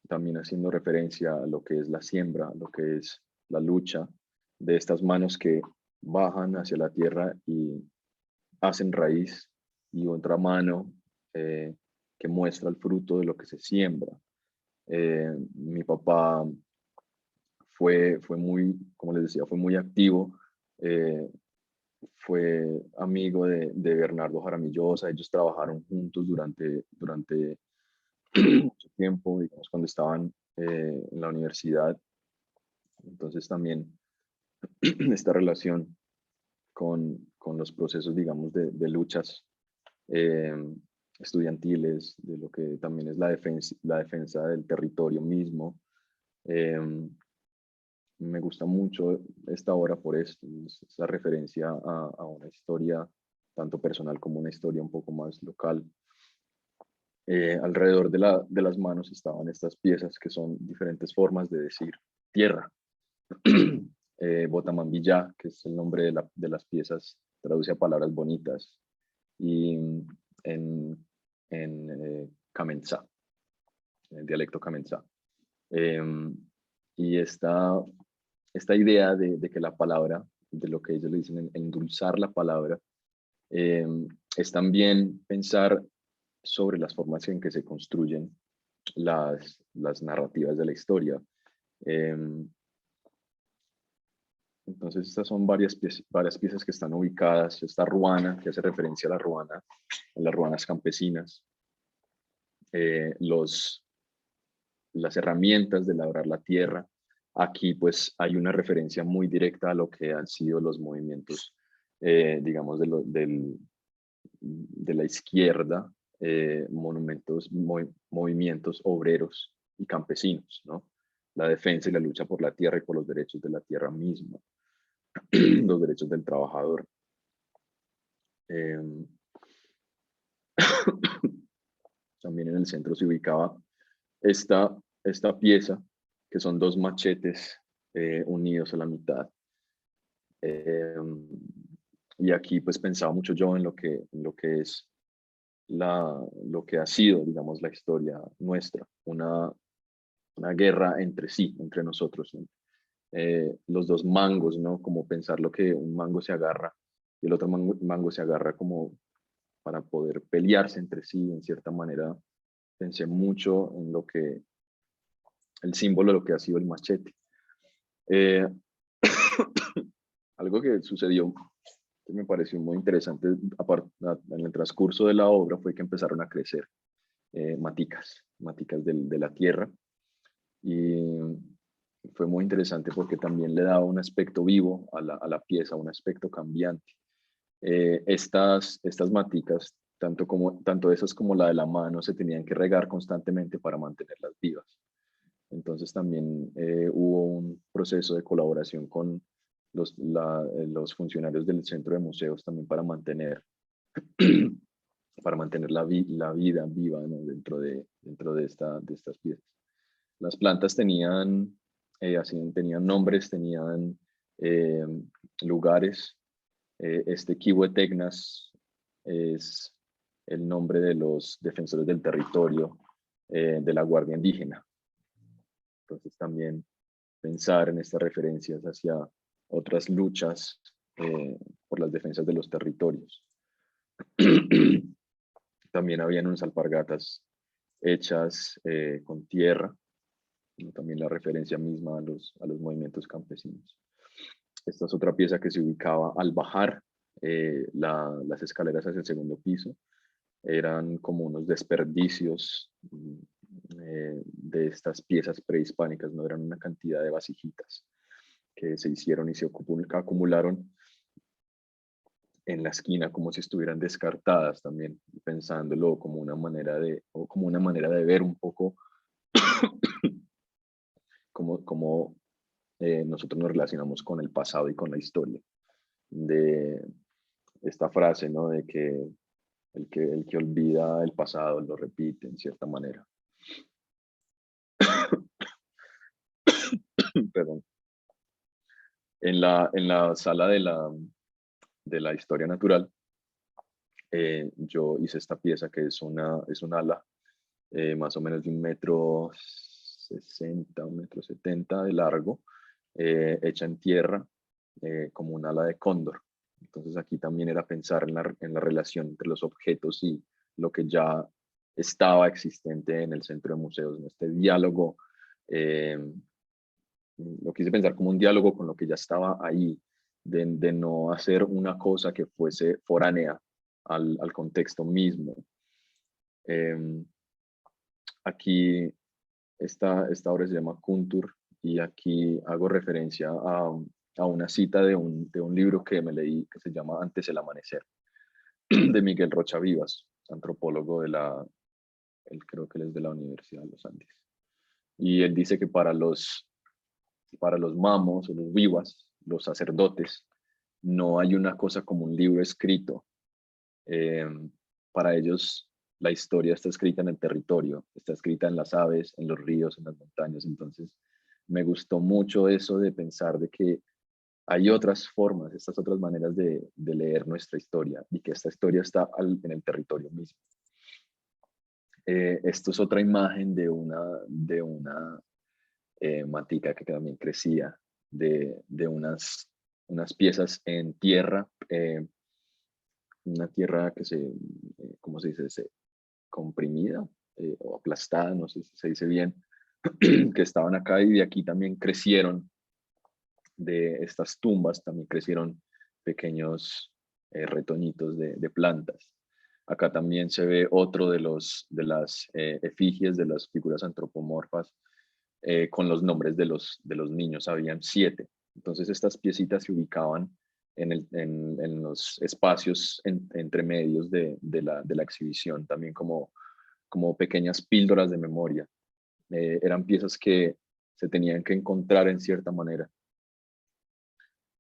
también haciendo referencia a lo que es la siembra, lo que es la lucha de estas manos que bajan hacia la tierra y hacen raíz, y otra mano que muestra el fruto de lo que se siembra. Mi papá fue muy, como les decía, fue muy activo, eh, fue amigo de Bernardo Jaramillosa, ellos trabajaron juntos durante mucho tiempo, digamos, cuando estaban en la universidad. Entonces también esta relación con los procesos, digamos, de luchas eh, estudiantiles, de lo que también es la defensa del territorio mismo. Eh, Me gusta mucho esta obra por esto, esa referencia a una historia tanto personal como una historia un poco más local. Alrededor de las manos estaban estas piezas que son diferentes formas de decir tierra. Botamambillá, que es el nombre de las piezas, traduce a palabras bonitas. Y en Camensá, en el dialecto Camensá. Y esta idea de que la palabra, de lo que ellos le dicen, endulzar la palabra, es también pensar sobre las formas en que se construyen las narrativas de la historia. Entonces, estas son varias piezas que están ubicadas. Esta ruana, que hace referencia a la ruana, a las ruanas campesinas. Las herramientas de labrar la tierra. Aquí pues hay una referencia muy directa a lo que han sido los movimientos, digamos, de la izquierda, movimientos obreros y campesinos, ¿no? La defensa y la lucha por la tierra y por los derechos de la tierra misma, los derechos del trabajador. También en el centro se ubicaba esta pieza, que son dos machetes unidos a la mitad. Y aquí pues pensaba mucho yo en lo que es lo que ha sido, digamos, la historia nuestra, una guerra entre sí, entre nosotros, ¿no? Los dos mangos, ¿no? Como pensar lo que un mango se agarra y el otro mango se agarra como para poder pelearse entre sí, en cierta manera. Pensé mucho en el símbolo de lo que ha sido el machete. Eh, Algo que sucedió que me pareció muy interesante en el transcurso de la obra fue que empezaron a crecer maticas de la tierra, y fue muy interesante porque también le daba un aspecto vivo a la pieza, un aspecto cambiante. Estas maticas, tanto esas como la de la mano, se tenían que regar constantemente para mantenerlas vivas. Entonces también hubo un proceso de colaboración con los funcionarios del centro de museos también para mantener la vida viva, ¿no? dentro de estas piezas. Las plantas tenían nombres, tenían eh, lugares. Este Kihuetegnas es el nombre de los defensores del territorio de la Guardia Indígena. Entonces también pensar en estas referencias hacia otras luchas por las defensas de los territorios. También habían unas alpargatas hechas con tierra, y también la referencia misma a los movimientos campesinos. Esta es otra pieza que se ubicaba al bajar las escaleras hacia el segundo piso. Eran como unos desperdicios de estas piezas prehispánicas, no eran una cantidad de vasijitas que se hicieron y se acumularon en la esquina como si estuvieran descartadas, también pensándolo como como una manera de ver un poco cómo nosotros nos relacionamos con el pasado y con la historia, de esta frase, ¿no? De que el que olvida el pasado lo repite en cierta manera. Perdón. En la sala de la historia natural, yo hice esta pieza que es un ala más o menos de 1,60 m, 1,70 m de largo, hecha en tierra, como un ala de cóndor. Entonces aquí también era pensar en la relación entre los objetos y lo que ya estaba existente en el centro de museos, en este diálogo. eh, lo quise pensar como un diálogo con lo que ya estaba ahí, de no hacer una cosa que fuese foránea al contexto mismo. Eh, Aquí esta obra se llama Kuntur y aquí hago referencia a una cita de un libro que me leí que se llama Antes el amanecer, de Miguel Rocha Vivas, antropólogo él creo que él es de la Universidad de los Andes. Y él dice que para los mamos o los vivas, los sacerdotes, no hay una cosa como un libro escrito. Eh, para ellos la historia está escrita en el territorio, está escrita en las aves, en los ríos, en las montañas. Entonces me gustó mucho eso de pensar de que hay otras formas, estas otras maneras de leer nuestra historia y que esta historia está en el territorio mismo. Esto es otra imagen de una matica que también crecía, de unas piezas en tierra, una tierra que ¿cómo se dice? Comprimida o aplastada, no sé si se dice bien, que estaban acá y de aquí también crecieron, de estas tumbas también crecieron pequeños retoñitos de plantas. Acá también se ve otro de las efigies, de las figuras antropomorfas, con los nombres de los niños. Habían 7. Entonces estas piecitas se ubicaban en los espacios entre medios de la exhibición, también como pequeñas píldoras de memoria. Eran piezas que se tenían que encontrar en cierta manera.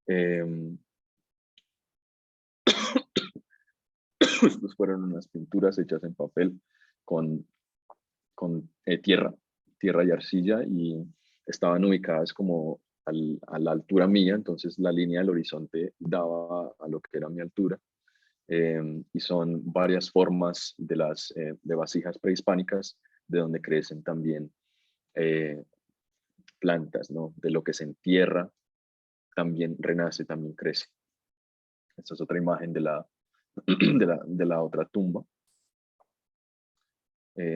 Eh, Estos fueron unas pinturas hechas en papel con, con tierra y arcilla, y estaban ubicadas como a la altura mía, entonces la línea del horizonte daba a lo que era mi altura. Y son varias formas de vasijas prehispánicas de donde crecen también eh, plantas, ¿no? De lo que se entierra también renace, también crece. Esta es otra imagen de la otra tumba.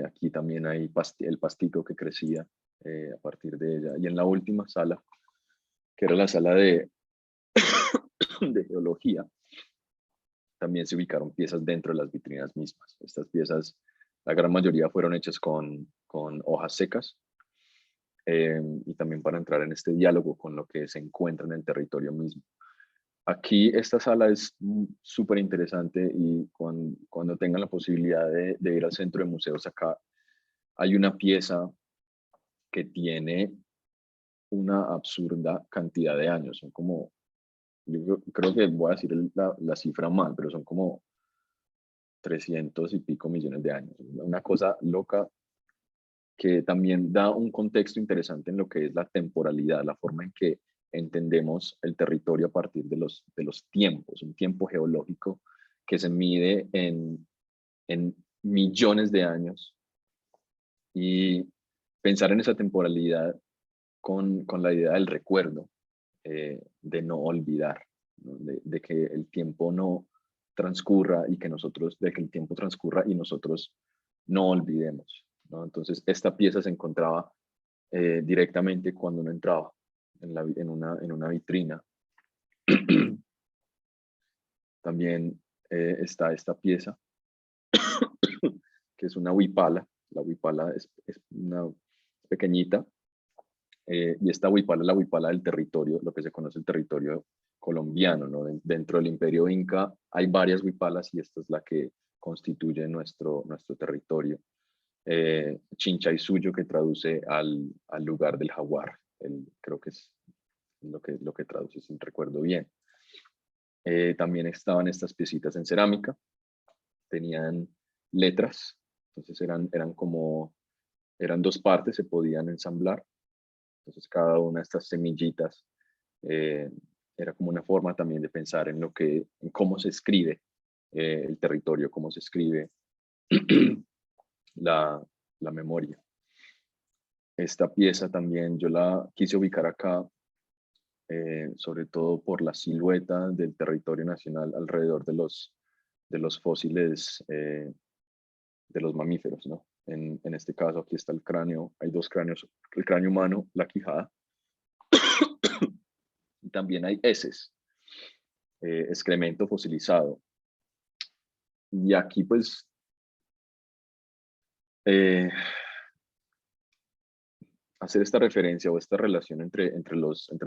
Aquí también hay el pastito que crecía a partir de ella. Y en la última sala, que era la sala de geología, también se ubicaron piezas dentro de las vitrinas mismas. Estas piezas, la gran mayoría fueron hechas con hojas secas, y también para entrar en este diálogo con lo que se encuentra en el territorio mismo. Aquí esta sala es súper interesante y cuando tengan la posibilidad de ir al centro de museos acá, hay una pieza que tiene una absurda cantidad de años. Son como, creo que voy a decir la cifra mal, pero son como 300 y pico millones de años. Una cosa loca que también da un contexto interesante en lo que es la temporalidad, la forma en que entendemos el territorio a partir de los tiempos, un tiempo geológico que se mide en millones de años, y pensar en esa temporalidad con la idea del recuerdo, de no olvidar, ¿no? De que el tiempo no transcurra y que nosotros, de que el tiempo transcurra y nosotros no olvidemos, ¿no? Entonces, esta pieza se encontraba directamente cuando uno entraba en una vitrina. También está esta pieza, que es una huipala. La huipala es una pequeñita, y esta huipala es la huipala del territorio, lo que se conoce el territorio colombiano, ¿no? Dentro del imperio inca hay varias huipalas y esta es la que constituye nuestro territorio. Chincha y Suyo, que traduce al lugar del jaguar, creo que es lo que traduce, si recuerdo bien. También estaban estas piecitas en cerámica, tenían letras, entonces eran dos partes, se podían ensamblar, entonces cada una de estas semillitas era como una forma también de pensar en cómo se escribe el territorio, cómo se escribe la, la memoria. Esta pieza también yo la quise ubicar acá, sobre todo por la silueta del territorio nacional alrededor de los fósiles de los mamíferos, ¿no? En este caso aquí está el cráneo, hay dos cráneos, el cráneo humano, la quijada, y también hay heces, excremento fosilizado. Y aquí pues hacer esta referencia o esta relación entre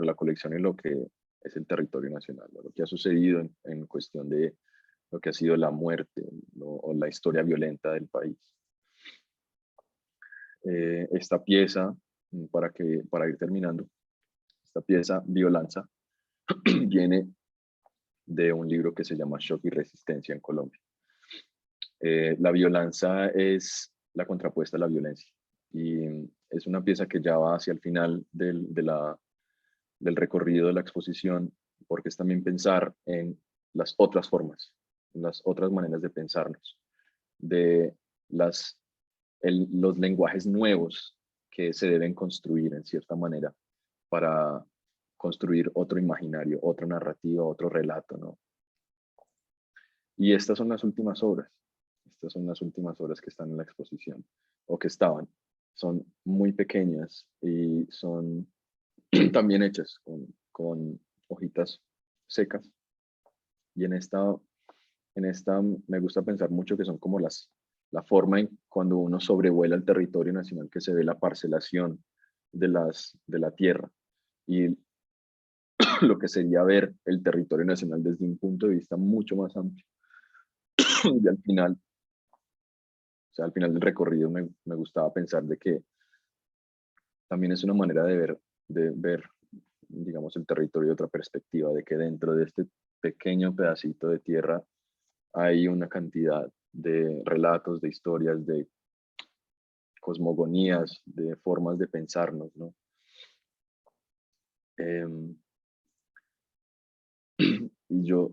la colección y lo que es el territorio nacional, ¿no? Lo que ha sucedido en cuestión de lo que ha sido la muerte, ¿no? O la historia violenta del país. Esta pieza, para ir terminando, esta pieza, Violanza, viene de un libro que se llama Shock y Resistencia en Colombia. La violanza es la contrapuesta a la violencia y es una pieza que ya va hacia el final del recorrido de la exposición, porque es también pensar en las otras formas, en las otras maneras de pensarnos, de los lenguajes nuevos que se deben construir en cierta manera para construir otro imaginario, otra narrativa, otro relato, ¿no? Y estas son las últimas obras. Estas son las últimas obras que están en la exposición, o que estaban. Son muy pequeñas y son también hechas con hojitas secas. Y en esta me gusta pensar mucho que son como la forma en cuando uno sobrevuela el territorio nacional, que se ve la parcelación de la tierra y lo que sería ver el territorio nacional desde un punto de vista mucho más amplio. Y al final, o sea, al final del recorrido me gustaba pensar de que también es una manera de ver, digamos, el territorio de otra perspectiva, de que dentro de este pequeño pedacito de tierra hay una cantidad de relatos, de historias, de cosmogonías, de formas de pensarnos, ¿no? Y yo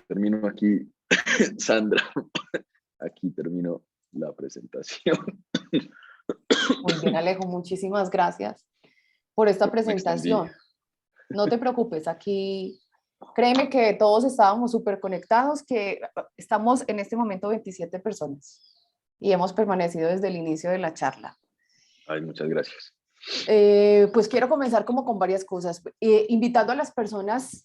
termino aquí, Sandra, aquí termino la presentación. Muy bien, Alejo, muchísimas gracias por esta Me extendí. presentación. No te preocupes, aquí créeme que todos estábamos súper conectados, que estamos en este momento 27 personas y hemos permanecido desde el inicio de la charla. Ay, muchas gracias. Pues quiero comenzar como con varias cosas, invitando a las personas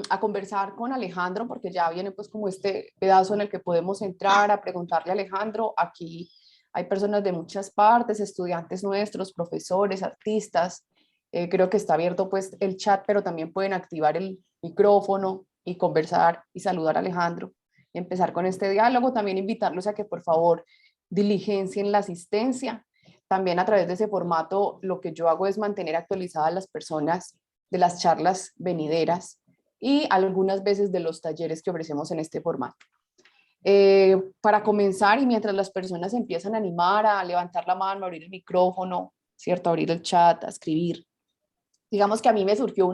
a conversar con Alejandro, porque ya viene pues como este pedazo en el que podemos entrar a preguntarle a Alejandro. Aquí hay personas de muchas partes, estudiantes nuestros, profesores, artistas. Creo que está abierto pues el chat, pero también pueden activar el micrófono y conversar y saludar a Alejandro y empezar con este diálogo. También invitarlos a que por favor diligencien la asistencia. También a través de ese formato lo que yo hago es mantener actualizadas a las personas de las charlas venideras y algunas veces de los talleres que ofrecemos en este formato. Para comenzar y mientras las personas empiezan a animar, a levantar la mano, a abrir el micrófono, ¿cierto? A abrir el chat, a escribir. Digamos que a mí me surgió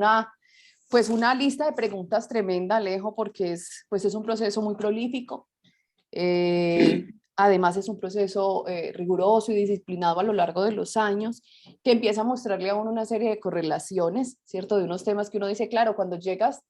pues una lista de preguntas tremenda, Alejo, porque pues es un proceso muy prolífico. Además es un proceso riguroso y disciplinado a lo largo de los años que empieza a mostrarle a uno una serie de correlaciones, ¿cierto? De unos temas que uno dice, claro, cuando llegas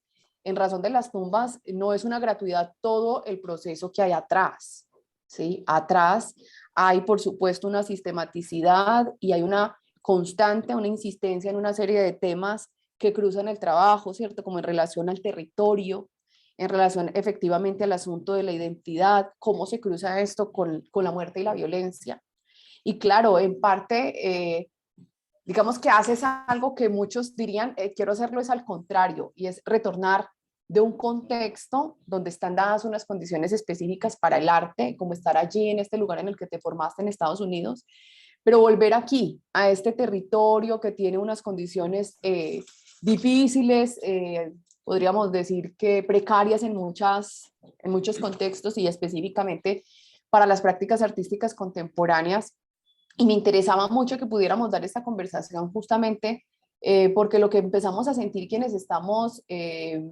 en Razón de las Tumbas, no es una gratuidad todo el proceso que hay atrás, ¿sí? Atrás hay, por supuesto, una sistematicidad y hay una constante, una insistencia en una serie de temas que cruzan el trabajo, ¿cierto? Como en relación al territorio, en relación efectivamente al asunto de la identidad, cómo se cruza esto con la muerte y la violencia. Y claro, en parte, digamos que haces algo que muchos dirían, quiero hacerlo es al contrario, y es retornar de un contexto donde están dadas unas condiciones específicas para el arte, como estar allí en este lugar en el que te formaste en Estados Unidos, pero volver aquí, a este territorio que tiene unas condiciones difíciles, podríamos decir que precarias en muchos contextos y específicamente para las prácticas artísticas contemporáneas. Y me interesaba mucho que pudiéramos dar esta conversación justamente porque lo que empezamos a sentir quienes estamos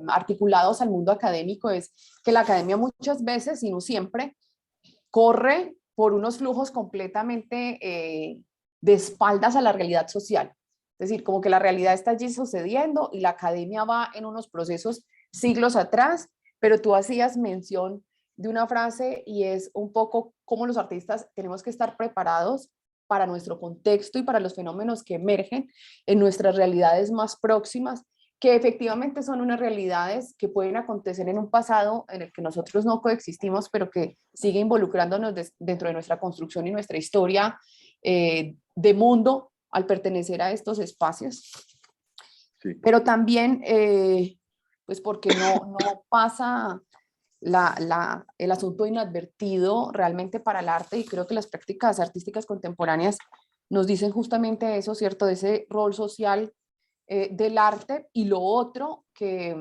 articulados al mundo académico es que la academia muchas veces, y no siempre, corre por unos flujos completamente de espaldas a la realidad social. Es decir, como que la realidad está allí sucediendo y la academia va en unos procesos siglos atrás, pero tú hacías mención de una frase y es un poco cómo los artistas tenemos que estar preparados para nuestro contexto y para los fenómenos que emergen en nuestras realidades más próximas, que efectivamente son unas realidades que pueden acontecer en un pasado en el que nosotros no coexistimos, pero que sigue involucrándonos dentro de nuestra construcción y nuestra historia de mundo al pertenecer a estos espacios. Sí. Pero también, pues porque no pasa el asunto inadvertido realmente para el arte, y creo que las prácticas artísticas contemporáneas nos dicen justamente eso, ¿cierto? De ese rol social del arte. Y lo otro que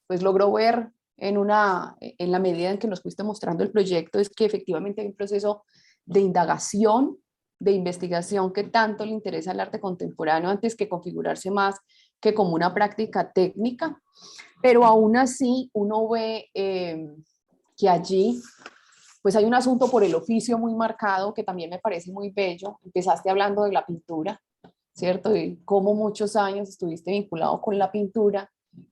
pues logro ver en la medida en que nos fuiste mostrando el proyecto es que efectivamente hay un proceso de indagación, de investigación que tanto le interesa al arte contemporáneo antes que configurarse más que como una práctica técnica, pero aún así uno ve que allí pues hay un asunto por el oficio muy marcado que también me parece muy bello. Empezaste hablando de la pintura, ¿cierto? Y cómo muchos años estuviste vinculado con la pintura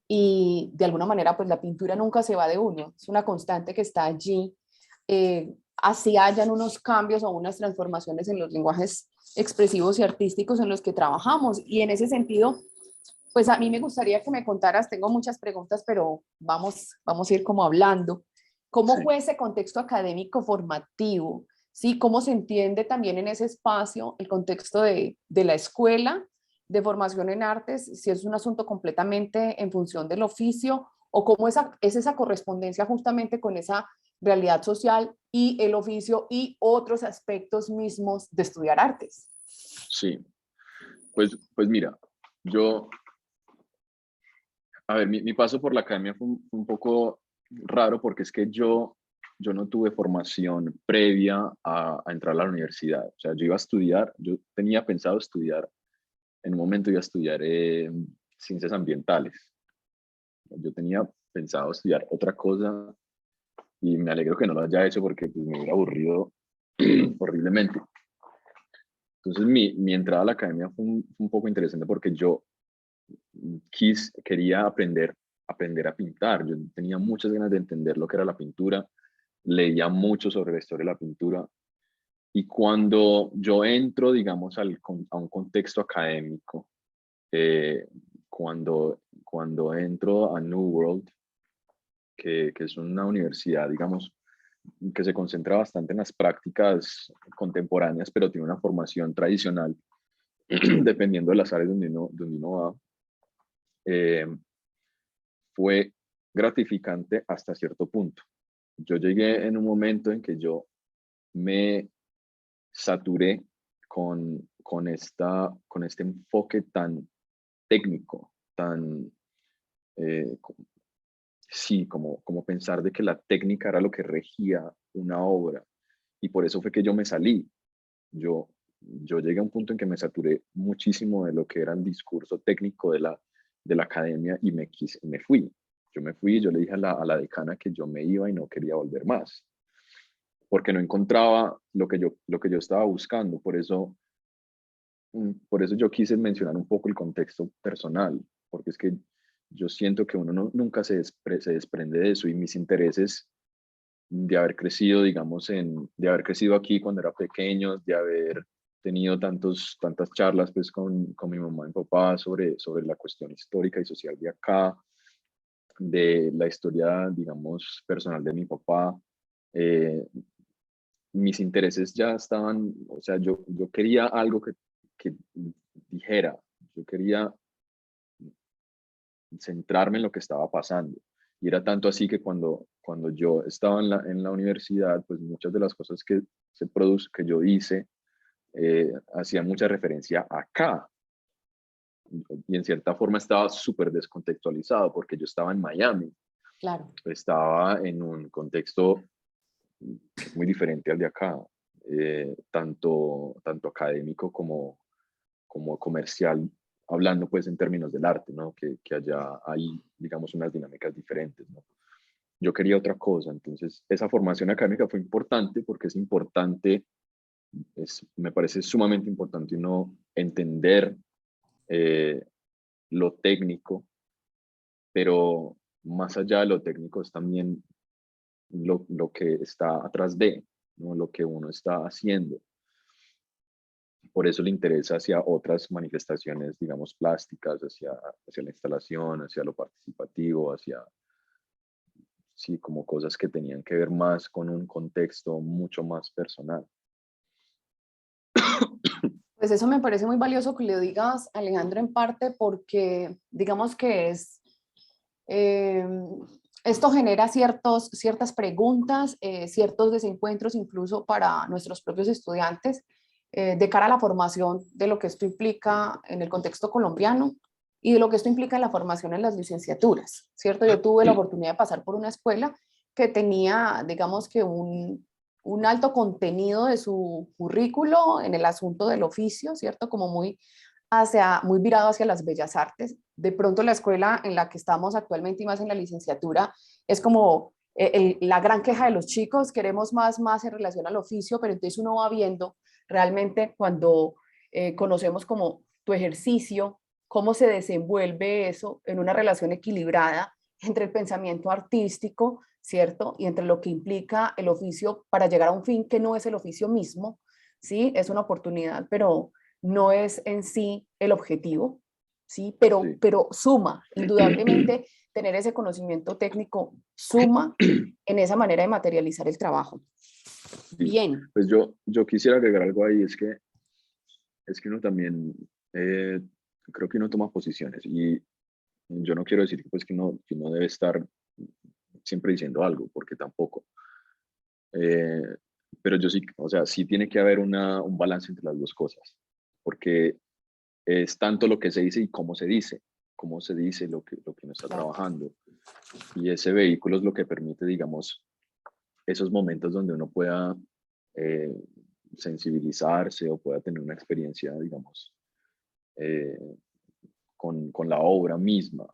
y de alguna manera pues la pintura nunca se va de uno, es una constante que está allí, así hayan unos cambios o unas transformaciones en los lenguajes expresivos y artísticos en los que trabajamos. Y en ese sentido, pues a mí me gustaría que me contaras, tengo muchas preguntas, pero vamos a ir como hablando. ¿Cómo Sí. fue ese contexto académico formativo? ¿Sí? ¿Cómo se entiende también en ese espacio el contexto de la escuela de formación en artes? Si es un asunto completamente en función del oficio o cómo es esa correspondencia justamente con esa realidad social y el oficio y otros aspectos mismos de estudiar artes. Sí, pues mira, yo, a ver, mi paso por la academia fue un poco raro porque es que yo no tuve formación previa a entrar a la universidad. O sea, yo iba a estudiar, yo tenía pensado estudiar, en un momento iba a estudiar ciencias ambientales. Yo tenía pensado estudiar otra cosa y me alegro que no lo haya hecho porque pues, me hubiera aburrido horriblemente. Entonces mi entrada a la academia fue un poco interesante porque yo quería aprender a pintar. Yo tenía muchas ganas de entender lo que era la pintura, leía mucho sobre la historia de la pintura. Y cuando yo entro, digamos, a un contexto académico, eh, cuando entro a New World, que es una universidad, digamos, que se concentra bastante en las prácticas contemporáneas, pero tiene una formación tradicional, dependiendo de las áreas donde uno va, eh, fue gratificante hasta cierto punto. Yo llegué en un momento en que yo me saturé con este enfoque tan técnico, tan, eh, sí, como pensar de que la técnica era lo que regía una obra. Y por eso fue que yo me salí. Yo llegué a un punto en que me saturé muchísimo de lo que era el discurso técnico de la academia y me fui. Yo me fui y yo le dije a la decana que yo me iba y no quería volver más, porque no encontraba lo que yo estaba buscando. Por eso yo quise mencionar un poco el contexto personal, porque es que yo siento que uno nunca se desprende de eso y mis intereses de haber crecido, digamos, de haber crecido aquí cuando era pequeño, de haber tenido tantas charlas pues con mi mamá y mi papá sobre la cuestión histórica y social de acá, de la historia, digamos, personal de mi papá. eh, Mis intereses ya estaban, o sea, yo quería algo que dijera, yo quería centrarme en lo que estaba pasando. Y era tanto así que cuando yo estaba en la universidad, pues muchas de las cosas que yo hice hacían mucha referencia acá. y en cierta forma estaba súper descontextualizado porque yo estaba en Miami, Claro. estaba en un contexto muy diferente al de acá, tanto académico como comercial, hablando pues en términos del arte, ¿no? Que allá hay, digamos, unas dinámicas diferentes, ¿no? Yo quería otra cosa, entonces esa formación académica fue importante porque es importante, me parece sumamente importante uno entender eh, lo técnico, pero más allá de lo técnico es también lo que está atrás de, ¿no? Lo que uno está haciendo. Por eso le interesa hacia otras manifestaciones, digamos, plásticas, hacia la instalación, hacia lo participativo, hacia, sí, como cosas que tenían que ver más con un contexto mucho más personal. Pues eso me parece muy valioso que le digas, Alejandro, en parte porque digamos que eh, esto genera ciertas preguntas, ciertos desencuentros incluso para nuestros propios estudiantes de cara a la formación de lo que esto implica en el contexto colombiano y de lo que esto implica en la formación en las licenciaturas, ¿cierto? Yo tuve la oportunidad de pasar por una escuela que tenía, digamos que un alto contenido de su currículo en el asunto del oficio, ¿cierto? Como muy virado hacia las bellas artes. De pronto la escuela en la que estamos actualmente y más en la licenciatura es como la gran queja de los chicos, queremos más en relación al oficio, pero entonces uno va viendo realmente cuando conocemos como tu ejercicio, cómo se desenvuelve eso en una relación equilibrada entre el pensamiento artístico, ¿cierto? Y entre lo que implica el oficio para llegar a un fin que no es el oficio mismo, ¿sí? Es una oportunidad, pero no es en sí el objetivo, ¿sí? Sí. Pero suma, indudablemente, tener ese conocimiento técnico suma en esa manera de materializar el trabajo. Sí. Bien. Pues yo quisiera agregar algo ahí, es que uno también, creo que uno toma posiciones y yo no quiero decir pues, que uno debe estar siempre diciendo algo, porque tampoco. Eh, pero yo sí, o sea, sí tiene que haber un balance entre las dos cosas, porque es tanto lo que se dice y cómo se dice lo que uno está Claro. trabajando. Y ese vehículo es lo que permite, digamos, esos momentos donde uno pueda eh, sensibilizarse o pueda tener una experiencia, digamos, eh, con la obra misma.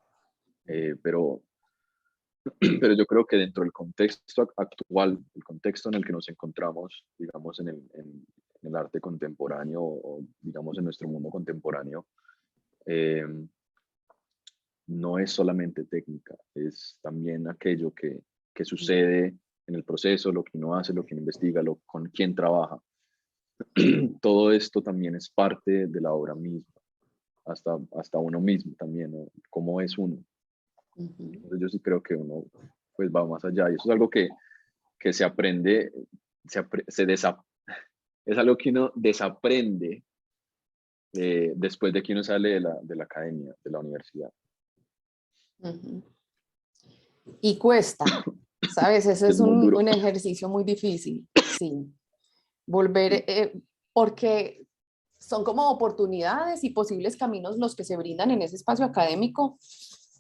Pero pero yo creo que dentro del contexto actual, el contexto en el que nos encontramos, digamos, en el arte contemporáneo o, digamos, en nuestro mundo contemporáneo, eh, no es solamente técnica, es también aquello que sucede en el proceso, lo que uno hace, lo que uno investiga, con quién trabaja. Todo esto también es parte de la obra misma, hasta uno mismo también, ¿no? Cómo es uno. Entonces yo sí creo que uno pues va más allá y eso es algo que se aprende, se, apre- se desa- es algo que uno desaprende después de que uno sale de la academia, de la universidad. Uh-huh. Y cuesta, ¿sabes? Ese Es es muy duro. un ejercicio muy difícil, sí. Volver, Sí, porque son como oportunidades y posibles caminos los que se brindan en ese espacio académico,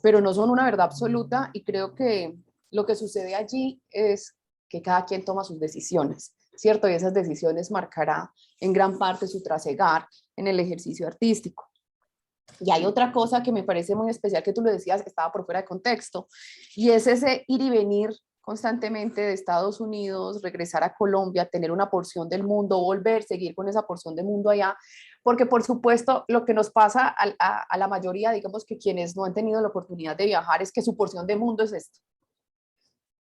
pero no son una verdad absoluta y creo que lo que sucede allí es que cada quien toma sus decisiones, ¿cierto? Y esas decisiones marcará en gran parte su trasegar en el ejercicio artístico. Y hay sí, otra cosa que me parece muy especial que tú lo decías, que estaba por fuera de contexto, y es ese ir y venir constantemente de Estados Unidos, regresar a Colombia, tener una porción del mundo, volver, seguir con esa porción de mundo allá, porque por supuesto lo que nos pasa a la mayoría, digamos que quienes no han tenido la oportunidad de viajar, es que su porción de mundo es esto.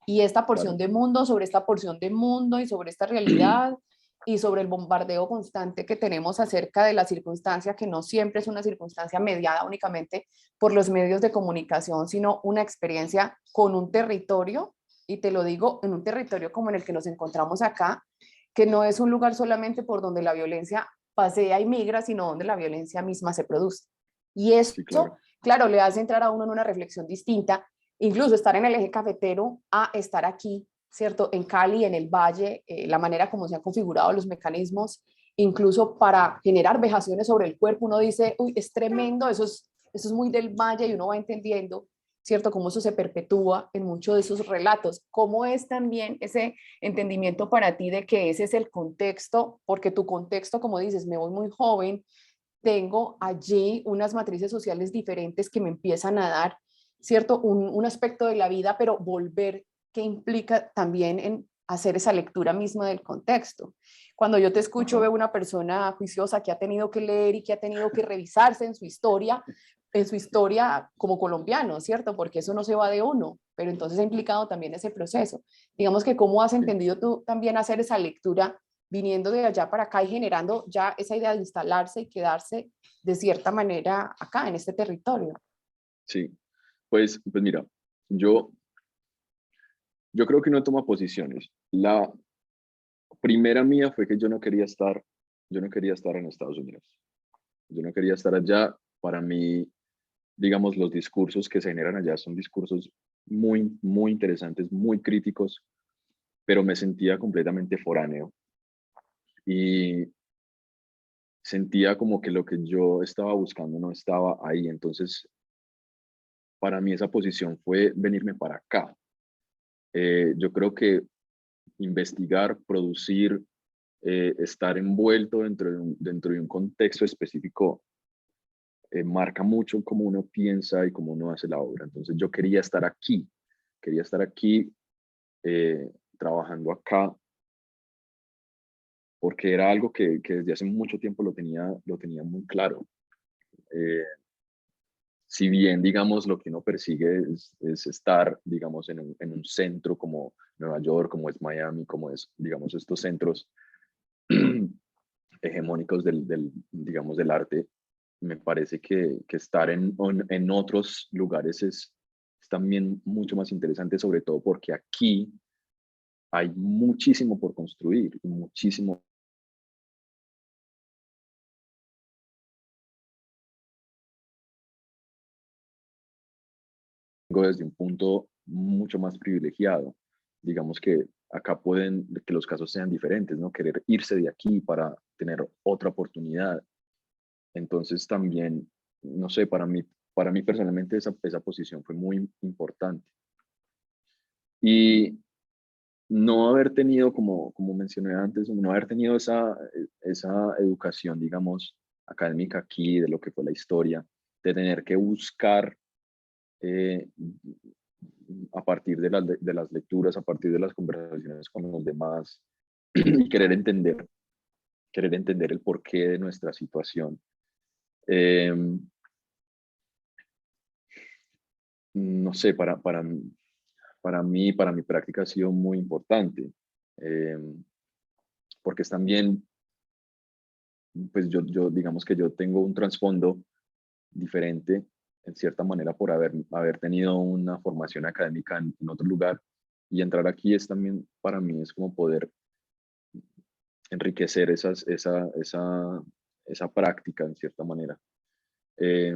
Y esta porción claro. de mundo, sobre esta porción de mundo y sobre esta realidad y sobre el bombardeo constante que tenemos acerca de la circunstancia, que no siempre es una circunstancia mediada únicamente por los medios de comunicación, sino una experiencia con un territorio, y te lo digo, en un territorio como en el que nos encontramos acá, que no es un lugar solamente por donde la violencia pasea y migra, sino donde la violencia misma se produce. Y Sí, eso, claro. claro, le hace entrar a uno en una reflexión distinta, incluso estar en el eje cafetero a estar aquí, ¿cierto? En Cali, en el Valle, la manera como se han configurado los mecanismos incluso para generar vejaciones sobre el cuerpo. Uno dice, uy, es tremendo, eso es muy del Valle, y uno va entendiendo, ¿cierto?, cómo eso se perpetúa en muchos de esos relatos. ¿Cómo es también ese entendimiento para ti de que ese es el contexto? Porque tu contexto, como dices, me voy muy joven, tengo allí unas matrices sociales diferentes que me empiezan a dar, ¿cierto?, un aspecto de la vida, pero volver, que implica también en hacer esa lectura misma del contexto. Cuando yo te escucho, veo una persona juiciosa que ha tenido que leer y que ha tenido que revisarse en su historia como colombiano, ¿cierto? Porque eso no se va de uno, pero entonces ha implicado también ese proceso. Digamos que cómo has Sí. entendido tú también hacer esa lectura viniendo de allá para acá y generando ya esa idea de instalarse y quedarse de cierta manera acá, en este territorio. Sí, pues mira, yo, yo creo que no toma posiciones. La primera mía fue que yo no quería estar en Estados Unidos. Yo no quería estar allá. Para mí, digamos, los discursos que se generan allá son discursos muy, muy interesantes, muy críticos, pero me sentía completamente foráneo y sentía como que lo que yo estaba buscando no estaba ahí. Entonces, para mí esa posición fue venirme para acá. Yo creo que investigar, producir, estar envuelto dentro de un contexto específico marca mucho cómo uno piensa y cómo uno hace la obra. Entonces yo quería estar aquí, trabajando acá, porque era algo que desde hace mucho tiempo lo tenía muy claro. Eh, si bien, digamos, lo que uno persigue es estar, digamos, en un centro como Nueva York, como es Miami, como es, digamos, estos centros hegemónicos digamos, del arte, me parece que estar en otros lugares es también mucho más interesante, sobre todo porque aquí hay muchísimo por construir, muchísimo desde un punto mucho más privilegiado. Digamos que acá pueden que los casos sean diferentes, ¿no? Querer irse de aquí para tener otra oportunidad. Entonces también, no sé, para mí personalmente esa posición fue muy importante. Y no haber tenido, como mencioné antes, no haber tenido esa educación, digamos, académica aquí, de lo que fue la historia, de tener que buscar eh, a partir de las lecturas, a partir de las conversaciones con los demás, y querer entender el porqué de nuestra situación. Eh, no sé, para mi práctica ha sido muy importante, eh, porque es también, pues digamos que yo tengo un trasfondo diferente, en cierta manera, por haber tenido una formación académica en otro lugar, y entrar aquí es también, para mí, es como poder enriquecer esa práctica, en cierta manera. Eh,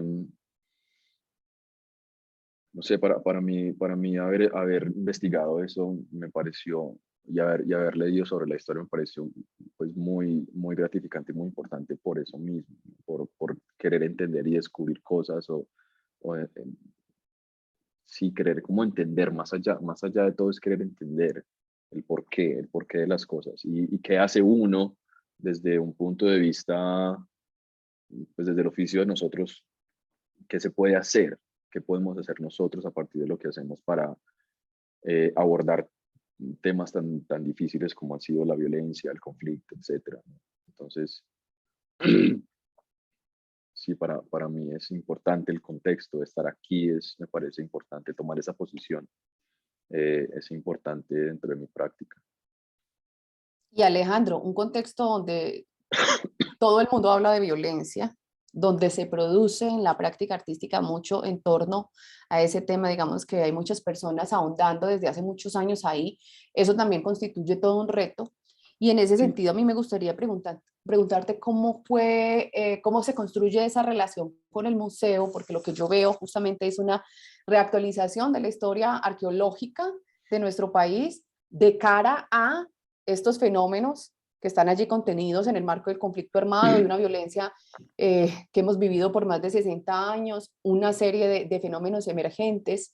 no sé, para mí haber investigado eso me pareció, y haber leído sobre la historia me pareció pues muy, muy gratificante y muy importante por eso mismo, por querer entender y descubrir cosas o sí querer como entender más allá de todo es querer entender el porqué de las cosas y qué hace uno desde un punto de vista, pues desde el oficio de nosotros, qué se puede hacer, qué podemos hacer nosotros a partir de lo que hacemos para abordar temas tan difíciles como ha sido la violencia, el conflicto, etcétera, ¿no? Entonces, sí, para mí es importante el contexto de estar aquí, me parece importante tomar esa posición, es importante dentro de mi práctica. Y Alejandro, un contexto donde todo el mundo habla de violencia, donde se produce en la práctica artística mucho en torno a ese tema, digamos que hay muchas personas ahondando desde hace muchos años ahí, eso también constituye todo un reto. Y en ese Sí, sentido, a mí me gustaría preguntarte cómo fue, cómo se construye esa relación con el museo, porque lo que yo veo justamente es una reactualización de la historia arqueológica de nuestro país de cara a estos fenómenos que están allí contenidos en el marco del conflicto armado, de una violencia que hemos vivido por más de 60 años, una serie de fenómenos emergentes,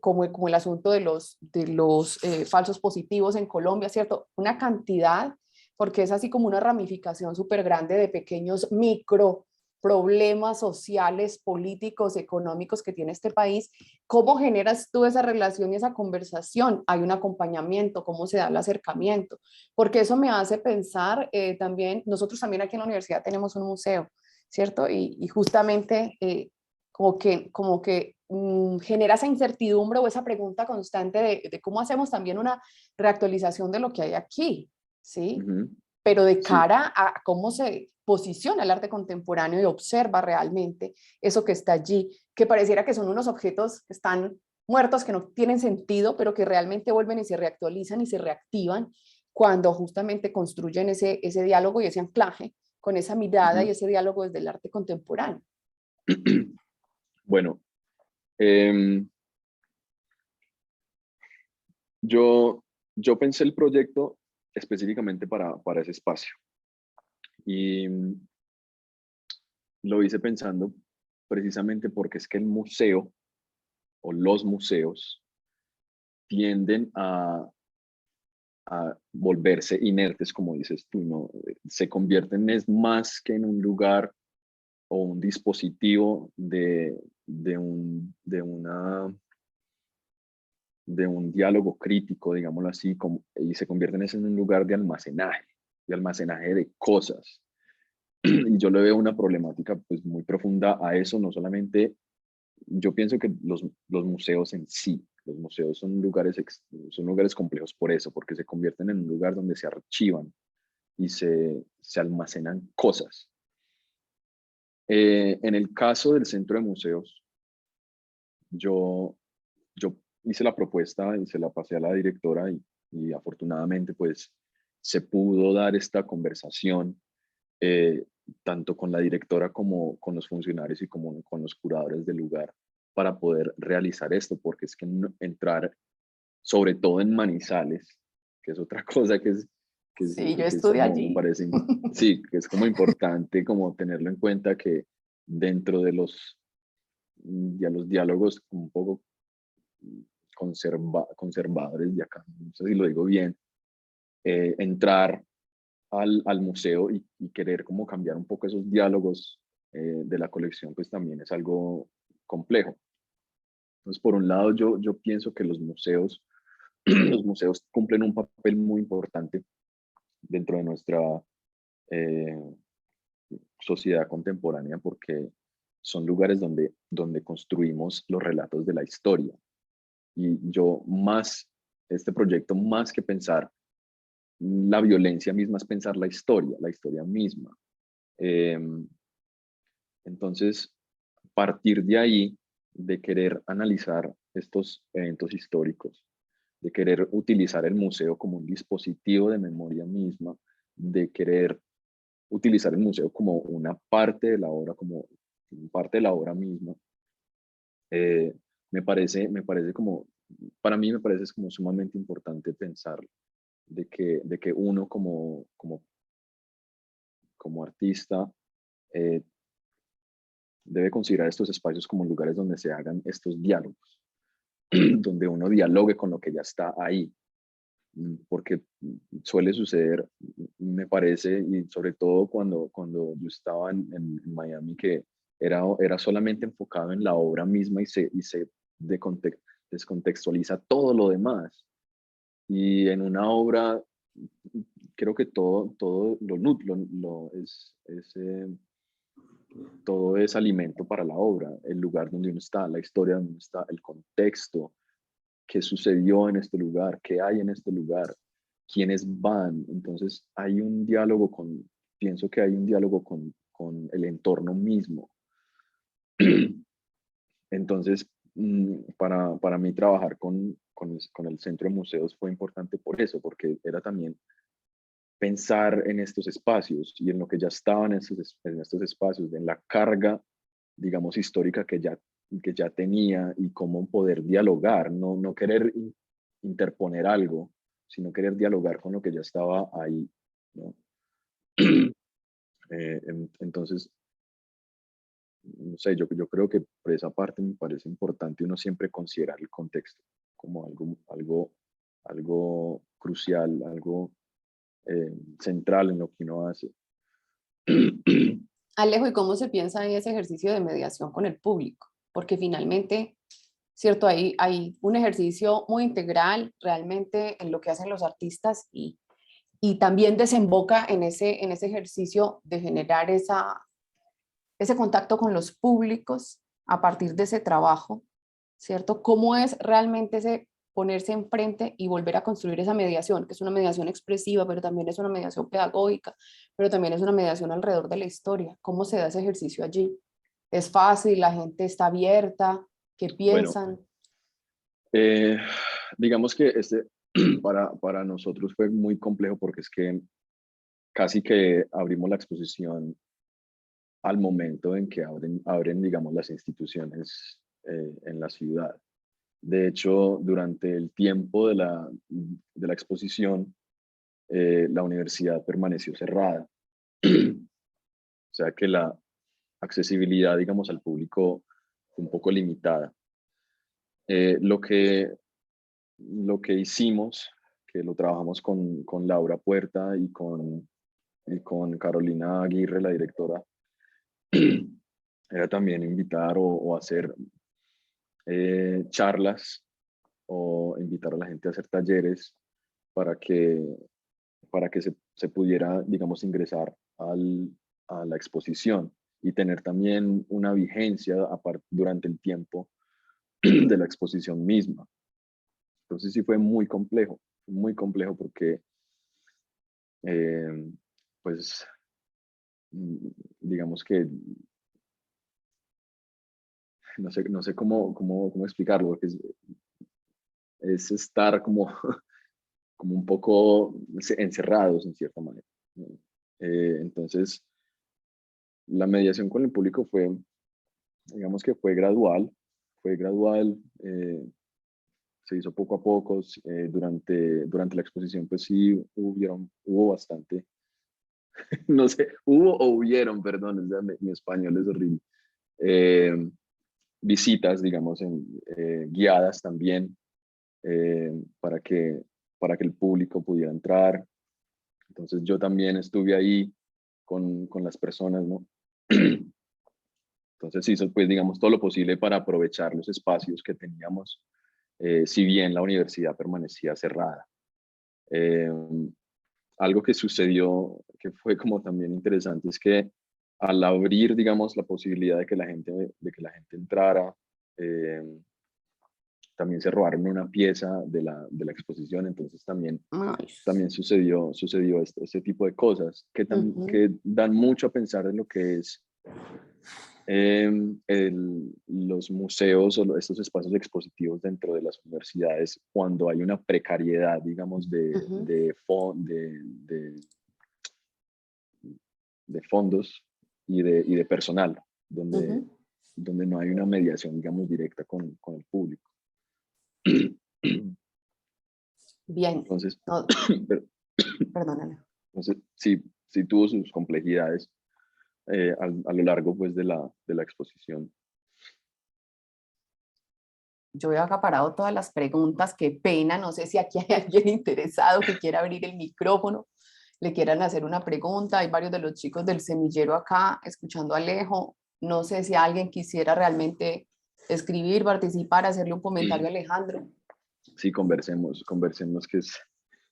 como el asunto de los falsos positivos en Colombia, ¿cierto? Una cantidad, porque es así como una ramificación súper grande de pequeños micro problemas sociales, políticos, económicos que tiene este país. ¿Cómo generas tú esa relación y esa conversación? ¿Hay un acompañamiento? ¿Cómo se da el acercamiento? Porque eso me hace pensar también, nosotros también aquí en la universidad tenemos un museo, ¿cierto? Y justamente como que genera esa incertidumbre o esa pregunta constante de cómo hacemos también una reactualización de lo que hay aquí, ¿sí? Ujú. Pero de Sí, cara a cómo se posiciona el arte contemporáneo y observa realmente eso que está allí, que pareciera que son unos objetos que están muertos, que no tienen sentido, pero que realmente vuelven y se reactualizan y se reactivan cuando justamente construyen ese diálogo y ese anclaje con esa mirada y ujú. ese diálogo desde el arte contemporáneo. Bueno, em, yo pensé el proyecto específicamente para ese espacio y lo hice pensando precisamente porque es que el museo o los museos tienden a volverse inertes, como dices tú, ¿no? Se convierten es más que en un lugar o un dispositivo de un diálogo crítico, digámoslo así, y se convierten en un lugar de almacenaje de cosas. Y yo le veo una problemática pues muy profunda a eso, no solamente, yo pienso que los museos en sí, los museos son lugares complejos por eso, porque se convierten en un lugar donde se archivan y se almacenan cosas. En el caso del centro de museos, yo, yo hice la propuesta y se la pasé a la directora y afortunadamente pues se pudo dar esta conversación eh, tanto con la directora como con los funcionarios y como con los curadores del lugar para poder realizar esto, porque es que entrar, sobre todo en Manizales, que es otra cosa Sí, yo que es estudié como, me allí. parece, sí, que es como importante como tenerlo en cuenta que dentro de ya los diálogos un poco conservadores de acá, no sé si lo digo bien, entrar al museo y querer como cambiar un poco esos diálogos de la colección, pues también es algo complejo. Entonces, por un lado, yo pienso que los museos, los museos cumplen un papel muy importante dentro de nuestra eh, sociedad contemporánea porque son lugares donde construimos los relatos de la historia. Y yo este proyecto más que pensar la violencia misma es pensar la historia misma. Eh, entonces, partir de ahí, de querer analizar estos eventos históricos, de querer utilizar el museo como un dispositivo de memoria misma, de querer utilizar el museo como una parte de la obra, como parte de la obra misma, eh, me parece como, para mí me parece como sumamente importante pensar de que uno como artista eh, debe considerar estos espacios como lugares donde se hagan estos diálogos, donde uno dialogue con lo que ya está ahí, porque suele suceder, me parece, y sobre todo cuando yo estaba en Miami, que era solamente enfocado en la obra misma y se descontextualiza todo lo demás. Y en una obra, creo que todo todo es alimento para la obra, el lugar donde uno está, la historia donde uno está, el contexto, qué sucedió en este lugar, qué hay en este lugar, quiénes van. Entonces hay un diálogo pienso que hay un diálogo con el entorno mismo. Entonces, para mí trabajar con el Centro de Museos fue importante por eso, porque era también pensar en estos espacios y en lo que ya estaban en estos espacios, en la carga, digamos, histórica que ya tenía y cómo poder dialogar, no querer interponer algo, sino querer dialogar con lo que ya estaba ahí. ¿no? Entonces, no sé, yo creo que por esa parte me parece importante uno siempre considerar el contexto como algo crucial, algo central en lo que uno hace. Alejo, ¿y cómo se piensa en ese ejercicio de mediación con el público? Porque finalmente, cierto, hay un ejercicio muy integral realmente en lo que hacen los artistas y también desemboca en ese ejercicio de generar ese contacto con los públicos a partir de ese trabajo, ¿cierto? ¿Cómo es realmente ese ponerse enfrente y volver a construir esa mediación, que es una mediación expresiva, pero también es una mediación pedagógica, pero también es una mediación alrededor de la historia? ¿Cómo se da ese ejercicio allí? ¿Es fácil? ¿La gente está abierta? ¿Qué Bueno, piensan? eh, digamos que para nosotros fue muy complejo porque es que casi que abrimos la exposición al momento en que abren digamos, las instituciones en la ciudad. De hecho, durante el tiempo de la exposición, la universidad permaneció cerrada. O sea que la accesibilidad, digamos, al público fue un poco limitada. Eh, lo que, lo que hicimos, que lo trabajamos con Laura Puerta y con Carolina Aguirre, la directora, era también invitar o hacer charlas o invitar a la gente a hacer talleres para que, para que se pudiera, digamos, ingresar a la exposición y tener también una vigencia durante el tiempo de la exposición misma. Entonces sí fue muy complejo porque, eh, pues, digamos que no sé cómo explicarlo, porque es estar como, como un poco encerrados en cierta manera, ¿no? Entonces, la mediación con el público fue, digamos que fue gradual, se hizo poco a poco, durante la exposición pues sí hubo bastante, no sé, hubo o hubieron, perdón, o sea, mi español es horrible, eh, visitas, digamos, guiadas también, eh, para que, para que el público pudiera entrar. Entonces yo también estuve ahí con las personas, ¿no? Entonces hizo, pues, digamos, todo lo posible para aprovechar los espacios que teníamos, si bien la universidad permanecía cerrada. Eh, Algo que sucedió, que fue como también interesante, es que al abrir, digamos, la posibilidad de que la gente entrara, eh, también se robaron una pieza de la exposición, entonces Ay, también sucedió este tipo de cosas ujú. que dan mucho a pensar en lo que es los museos o estos espacios expositivos dentro de las universidades cuando hay una precariedad, digamos, Ujú, de fondos y de personal, donde, ujú. donde no hay una mediación, digamos, directa con el público. Bien, Entonces, no, pero- perdóname. entonces sí, sí tuvo sus complejidades a lo largo pues, de la exposición. Yo he acaparado todas las preguntas, qué pena, no sé si aquí hay alguien interesado que quiera abrir el micrófono, le quieran hacer una pregunta. Hay varios de los chicos del semillero acá escuchando a Alejo. No sé si alguien quisiera realmente escribir, participar, hacerle un comentario a Alejandro. Sí, conversemos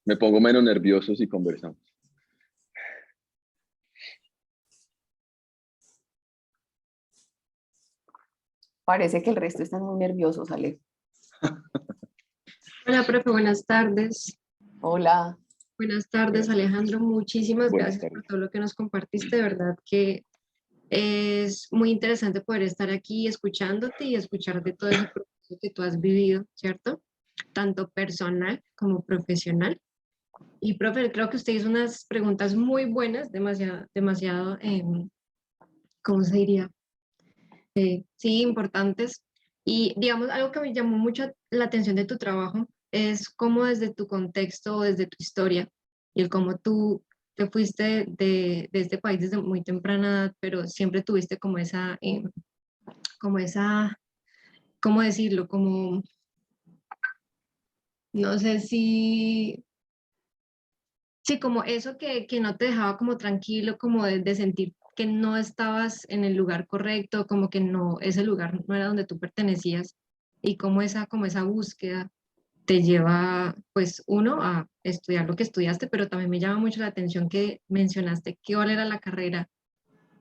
me pongo menos nervioso si conversamos. Parece que el resto están muy nerviosos, Alejo. Hola, profe, buenas tardes. Hola. Buenas tardes, Bueno, Alejandro. Muchísimas buenas gracias por tardes. todo lo que nos compartiste. De verdad que es muy interesante poder estar aquí escuchándote y escuchar de todo ese proceso que tú has vivido, ¿cierto? Tanto personal como profesional. Y, profe, creo que usted hizo unas preguntas muy buenas, demasiado, ¿cómo se diría? Sí, importantes. Y digamos, algo que me llamó mucho la atención de tu trabajo es cómo desde tu contexto o desde tu historia y el cómo tú te fuiste de este país desde muy temprana edad, pero siempre tuviste como esa, ¿cómo decirlo? Como, no sé si, sí, como eso que no te dejaba como tranquilo, como de sentir que no estabas en el lugar correcto, como que no, ese lugar no era donde tú pertenecías, y como esa búsqueda te lleva, pues, uno, a estudiar lo que estudiaste, pero también me llama mucho la atención que mencionaste que cuál era la carrera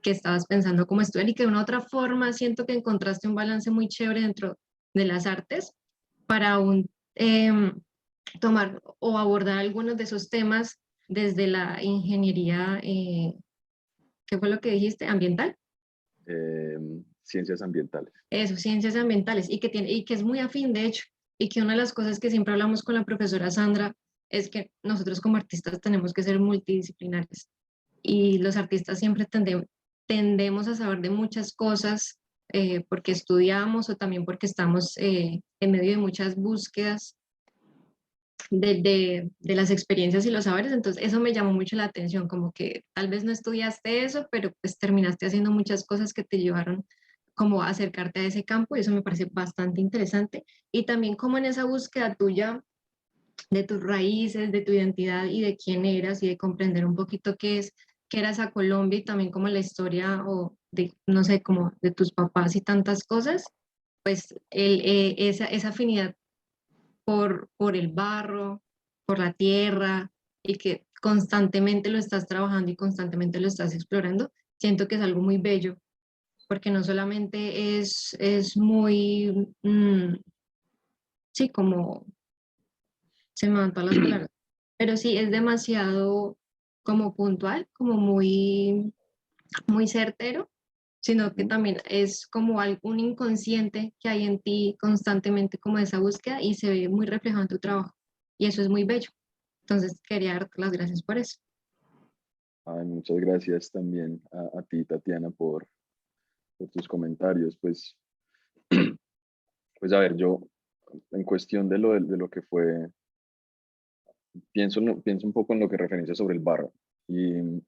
que estabas pensando cómo estudiar y que de una otra forma siento que encontraste un balance muy chévere dentro de las artes para tomar o abordar algunos de esos temas desde la ingeniería, ¿qué fue lo que dijiste? Ambiental. Ciencias ambientales. Eso, ciencias ambientales, y que es muy afín, de hecho, y que una de las cosas que siempre hablamos con la profesora Sandra es que nosotros como artistas tenemos que ser multidisciplinares, y los artistas siempre tendemos a saber de muchas cosas porque estudiamos o también porque estamos en medio de muchas búsquedas de las experiencias y los saberes. Entonces eso me llamó mucho la atención, como que tal vez no estudiaste eso, pero pues terminaste haciendo muchas cosas que te llevaron como a acercarte a ese campo, y eso me parece bastante interesante. Y también como en esa búsqueda tuya de tus raíces, de tu identidad y de quién eras, y de comprender un poquito qué eras a Colombia, y también como la historia o de, no sé, como de tus papás y tantas cosas, pues esa afinidad por el barro, por la tierra, y que constantemente lo estás trabajando y constantemente lo estás explorando, siento que es algo muy bello, porque no solamente es muy, sí, como se me van todas las palabras, pero sí es demasiado como puntual, como muy certero, sino que Ujú. también es como algún inconsciente que hay en ti constantemente, como esa búsqueda, y se ve muy reflejado en tu trabajo. Y eso es muy bello. Entonces, quería darte las gracias por eso. Ay, muchas gracias también a ti, Tatiana, por tus comentarios. Pues a ver, yo en cuestión de lo que fue, pienso un poco en lo que referencia sobre el barro. Y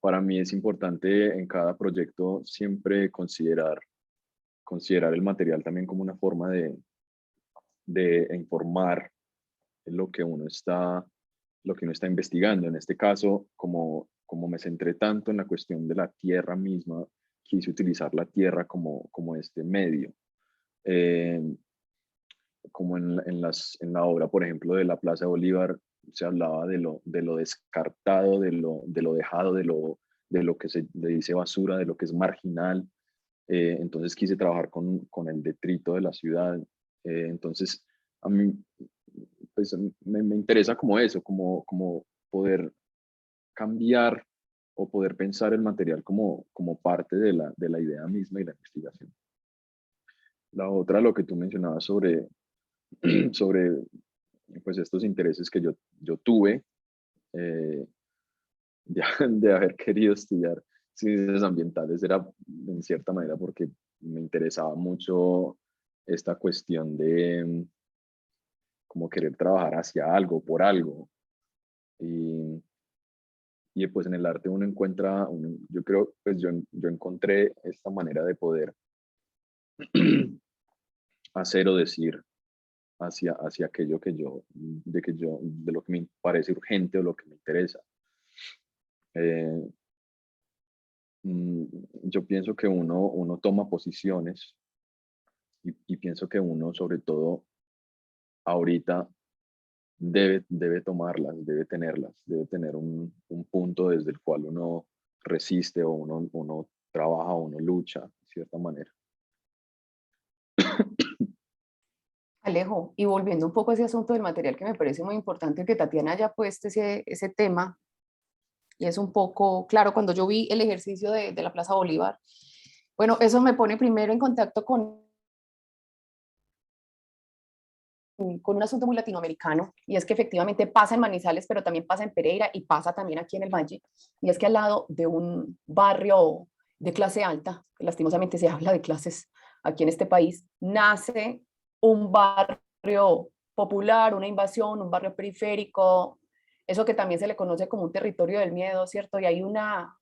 para mí es importante en cada proyecto siempre considerar el material también como una forma de informar lo que uno está investigando. En este caso, como me centré tanto en la cuestión de la tierra misma, quise utilizar la tierra como este medio. Eh, como en la obra, por ejemplo, de la Plaza de Bolívar, se hablaba de lo descartado, de lo dejado, de lo que se le dice basura, de lo que es marginal. Entonces quise trabajar con el detrito de la ciudad. Entonces, a mí pues, me interesa como eso, como poder cambiar o poder pensar el material como parte de la idea misma y la investigación. La otra, lo que tú mencionabas sobre pues estos intereses que yo tuve eh, de haber querido estudiar ciencias ambientales, era en cierta manera porque me interesaba mucho esta cuestión de como querer trabajar hacia algo, por algo. Y, y pues en el arte uno encuentra, yo creo, pues yo encontré esta manera de poder hacer o decir hacia aquello de lo que me parece urgente o lo que me interesa. Eh, mm, yo pienso que uno toma posiciones y pienso que uno, sobre todo ahorita, debe tomarlas, debe tener un punto desde el cual uno resiste o uno trabaja o uno lucha, de cierta manera. Alejo, y volviendo un poco a ese asunto del material, que me parece muy importante que Tatiana haya puesto ese tema, y es un poco, claro, cuando yo vi el ejercicio de la Plaza Bolívar, bueno, eso me pone primero en contacto con un asunto muy latinoamericano, y es que efectivamente pasa en Manizales, pero también pasa en Pereira y pasa también aquí en el Valle, y es que al lado de un barrio de clase alta, que lastimosamente se habla de clases aquí en este país, nace un barrio popular, una invasión, un barrio periférico, eso que también se le conoce como un territorio del miedo, ¿cierto? Y hay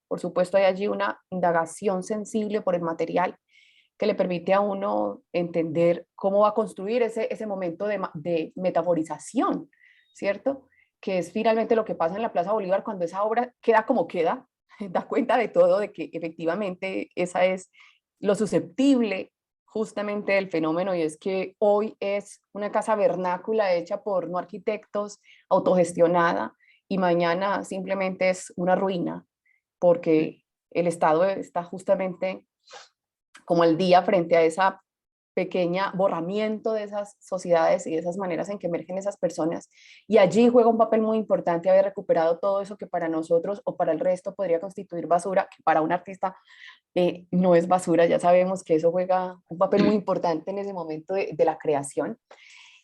por supuesto, hay allí una indagación sensible por el material que le permite a uno entender cómo va a construir ese momento de metaforización, ¿cierto? Que es finalmente lo que pasa en la Plaza Bolívar cuando esa obra queda como queda, da cuenta de todo, de que efectivamente esa es lo susceptible justamente del fenómeno, y es que hoy es una casa vernácula hecha por no arquitectos, autogestionada, y mañana simplemente es una ruina, Sí. porque el Estado está justamente como el día frente a esa pequeña borramiento de esas sociedades y de esas maneras en que emergen esas personas. Y allí juega un papel muy importante haber recuperado todo eso que para nosotros o para el resto podría constituir basura, que para un artista no es basura. Ya sabemos que eso juega un papel muy importante en ese momento de la creación.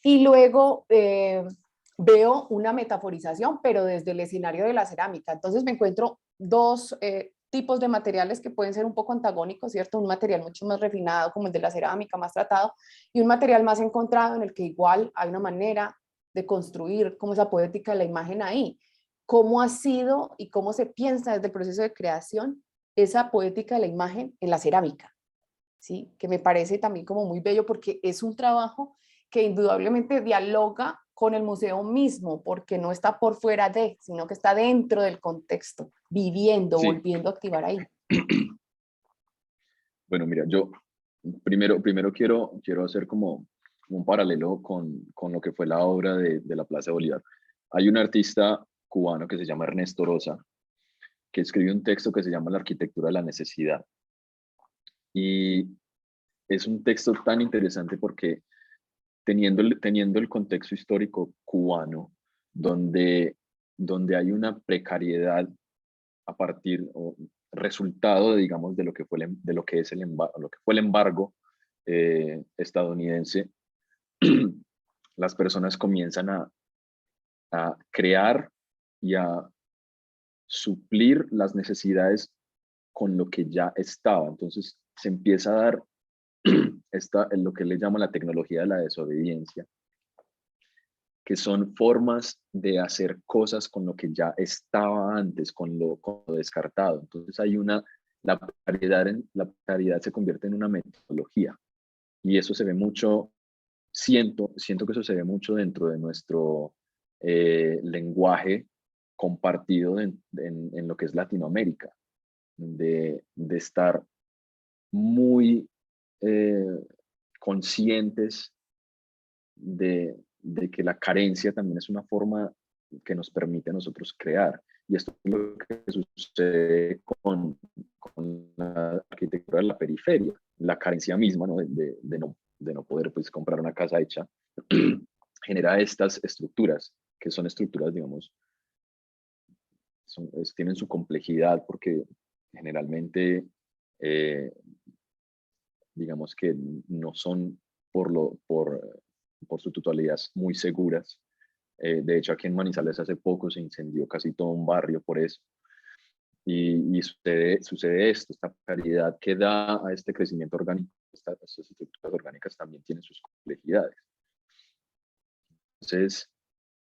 Y luego veo una metaforización, pero desde el escenario de la cerámica. Entonces me encuentro dos tipos de materiales que pueden ser un poco antagónicos, ¿cierto? Un material mucho más refinado como el de la cerámica, más tratado, y un material más encontrado en el que igual hay una manera de construir como esa poética de la imagen ahí. ¿Cómo ha sido y cómo se piensa desde el proceso de creación esa poética de la imagen en la cerámica? ¿Sí? Que me parece también como muy bello porque es un trabajo que indudablemente dialoga con el museo mismo, porque no está por fuera de, sino que está dentro del contexto, viviendo, Sí. volviendo a activar ahí. Bueno, mira, yo primero quiero hacer como un paralelo con lo que fue la obra de la Plaza de Bolívar. Hay un artista cubano que se llama Ernesto Rosa, que escribió un texto que se llama La arquitectura de la necesidad. Y es un texto tan interesante porque teniendo el contexto histórico cubano, donde, donde hay una precariedad a partir o resultado, digamos, de lo que fue de lo que es lo que fue el embargo estadounidense, las personas comienzan a crear y a suplir las necesidades con lo que ya estaba. Entonces se empieza a dar lo que le llama la tecnología de la desobediencia, que son formas de hacer cosas con lo que ya estaba antes, con lo descartado. Entonces hay la precariedad se convierte en una metodología, y eso se ve mucho, siento que eso se ve mucho dentro de nuestro lenguaje compartido en lo que es Latinoamérica, de estar muy eh, conscientes de que la carencia también es una forma que nos permite a nosotros crear. Y esto es lo que sucede con la arquitectura de la periferia, la carencia misma, ¿no? De no poder pues, comprar una casa hecha, genera estas estructuras, que son estructuras, digamos, tienen su complejidad porque generalmente, eh, digamos que no son por su totalidad muy seguras. De hecho, aquí en Manizales hace poco se incendió casi todo un barrio por eso. Y sucede esto, esta claridad que da a este crecimiento orgánico, estas estructuras orgánicas también tienen sus complejidades. Entonces,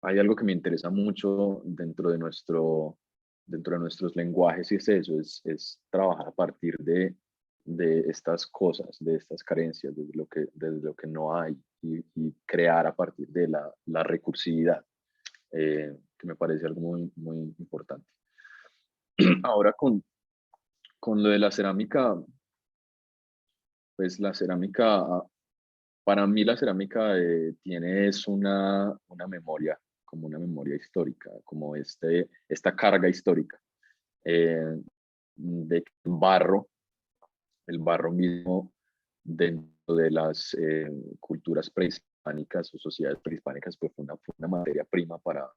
hay algo que me interesa mucho dentro de nuestros lenguajes, y es eso, es trabajar a partir de estas cosas, de estas carencias, desde lo que no hay, y crear a partir de la recursividad, que me parece algo muy, muy importante. Ahora con lo de la cerámica, pues la cerámica, para mí la cerámica tiene es una memoria, como una memoria histórica, como esta carga histórica eh, de el barro mismo dentro de las culturas prehispánicas o sociedades prehispánicas, pues fue una materia prima para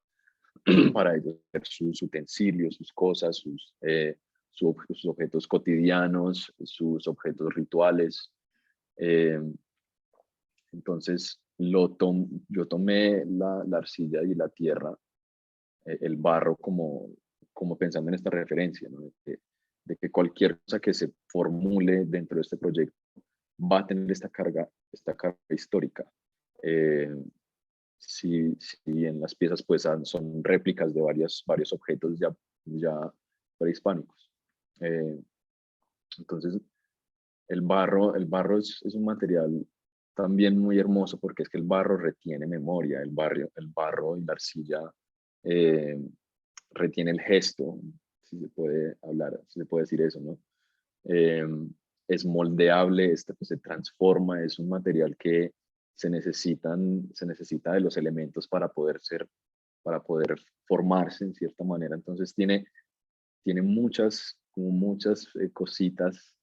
ellos hacer sus utensilios, sus cosas, sus objetos cotidianos, sus objetos rituales. Eh, entonces, yo tomé la arcilla y la tierra, el barro, como pensando en esta referencia, ¿no? De que cualquier cosa que se formule dentro de este proyecto va a tener esta carga histórica. Eh, si bien las piezas pues son réplicas de varios objetos ya prehispánicos. Entonces, el barro es un material también muy hermoso porque es que el barro retiene memoria, el barro y la arcilla retiene el gesto, si se puede hablar, si se puede decir eso, ¿no? Es moldeable, pues, se transforma, es un material que se necesita de los elementos para poder formarse en cierta manera. Entonces tiene muchas cositas,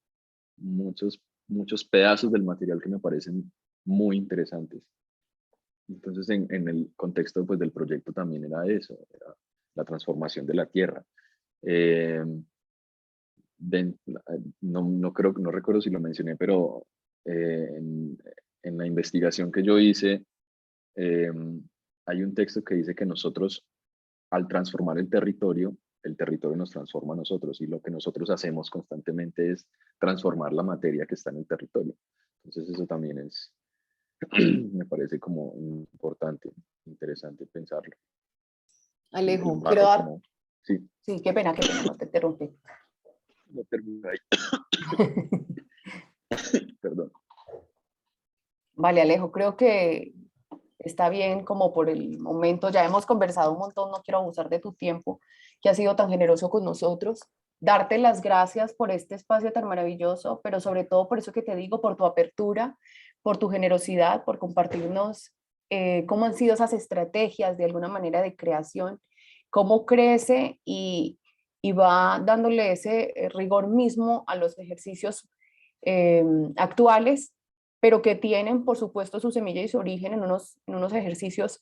muchos pedazos del material que me parecen muy interesantes. Entonces, en el contexto pues, del proyecto también era eso, era la transformación de la tierra. Eh, no recuerdo si lo mencioné, pero en la investigación que yo hice, hay un texto que dice que nosotros, al transformar el territorio nos transforma a nosotros, y lo que nosotros hacemos constantemente es transformar la materia que está en el territorio. Entonces eso también me parece como importante, interesante pensarlo. El Alejo, quiero barro dar, como, sí, sí, qué pena, no te interrumpí. no termino ahí, perdón. Vale, Alejo, creo que está bien como por el momento, ya hemos conversado un montón, no quiero abusar de tu tiempo, que has sido tan generoso con nosotros. Darte las gracias por este espacio tan maravilloso, pero sobre todo por eso que te digo, por tu apertura, por tu generosidad, por compartirnos cómo han sido esas estrategias de alguna manera de creación, cómo crece y va dándole ese rigor mismo a los ejercicios actuales, pero que tienen, por supuesto, su semilla y su origen en unos ejercicios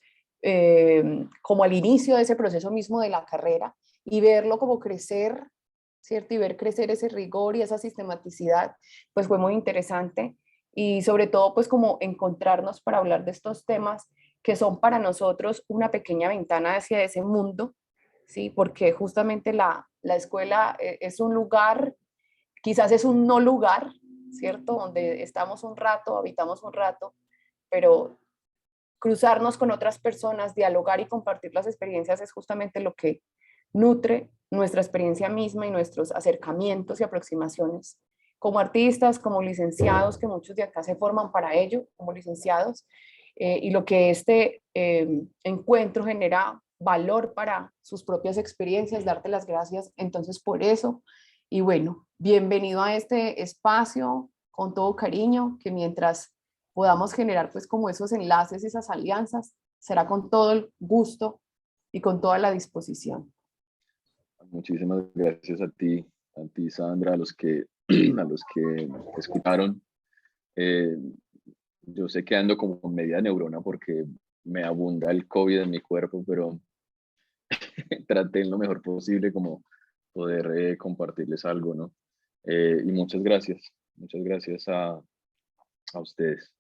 como al inicio de ese proceso mismo de la carrera, y verlo como crecer, ¿cierto? Y ver crecer ese rigor y esa sistematicidad, pues fue muy interesante. Y sobre todo, pues como encontrarnos para hablar de estos temas que son para nosotros una pequeña ventana hacia ese mundo, ¿sí? Porque justamente la escuela es un lugar, quizás es un no lugar, ¿cierto? Donde estamos un rato, habitamos un rato, pero cruzarnos con otras personas, dialogar y compartir las experiencias es justamente lo que nutre nuestra experiencia misma y nuestros acercamientos y aproximaciones como artistas, como licenciados, que muchos de acá se forman para ello, como licenciados, y lo que este encuentro genera valor para sus propias experiencias, darte las gracias entonces por eso. Y bueno, bienvenido a este espacio con todo cariño, que mientras podamos generar pues como esos enlaces, esas alianzas, será con todo el gusto y con toda la disposición. Muchísimas gracias a ti, Sandra, a los que escucharon. Yo sé que ando como con media neurona porque me abunda el COVID en mi cuerpo, pero traté en lo mejor posible como poder compartirles algo, ¿no? Y muchas gracias a ustedes.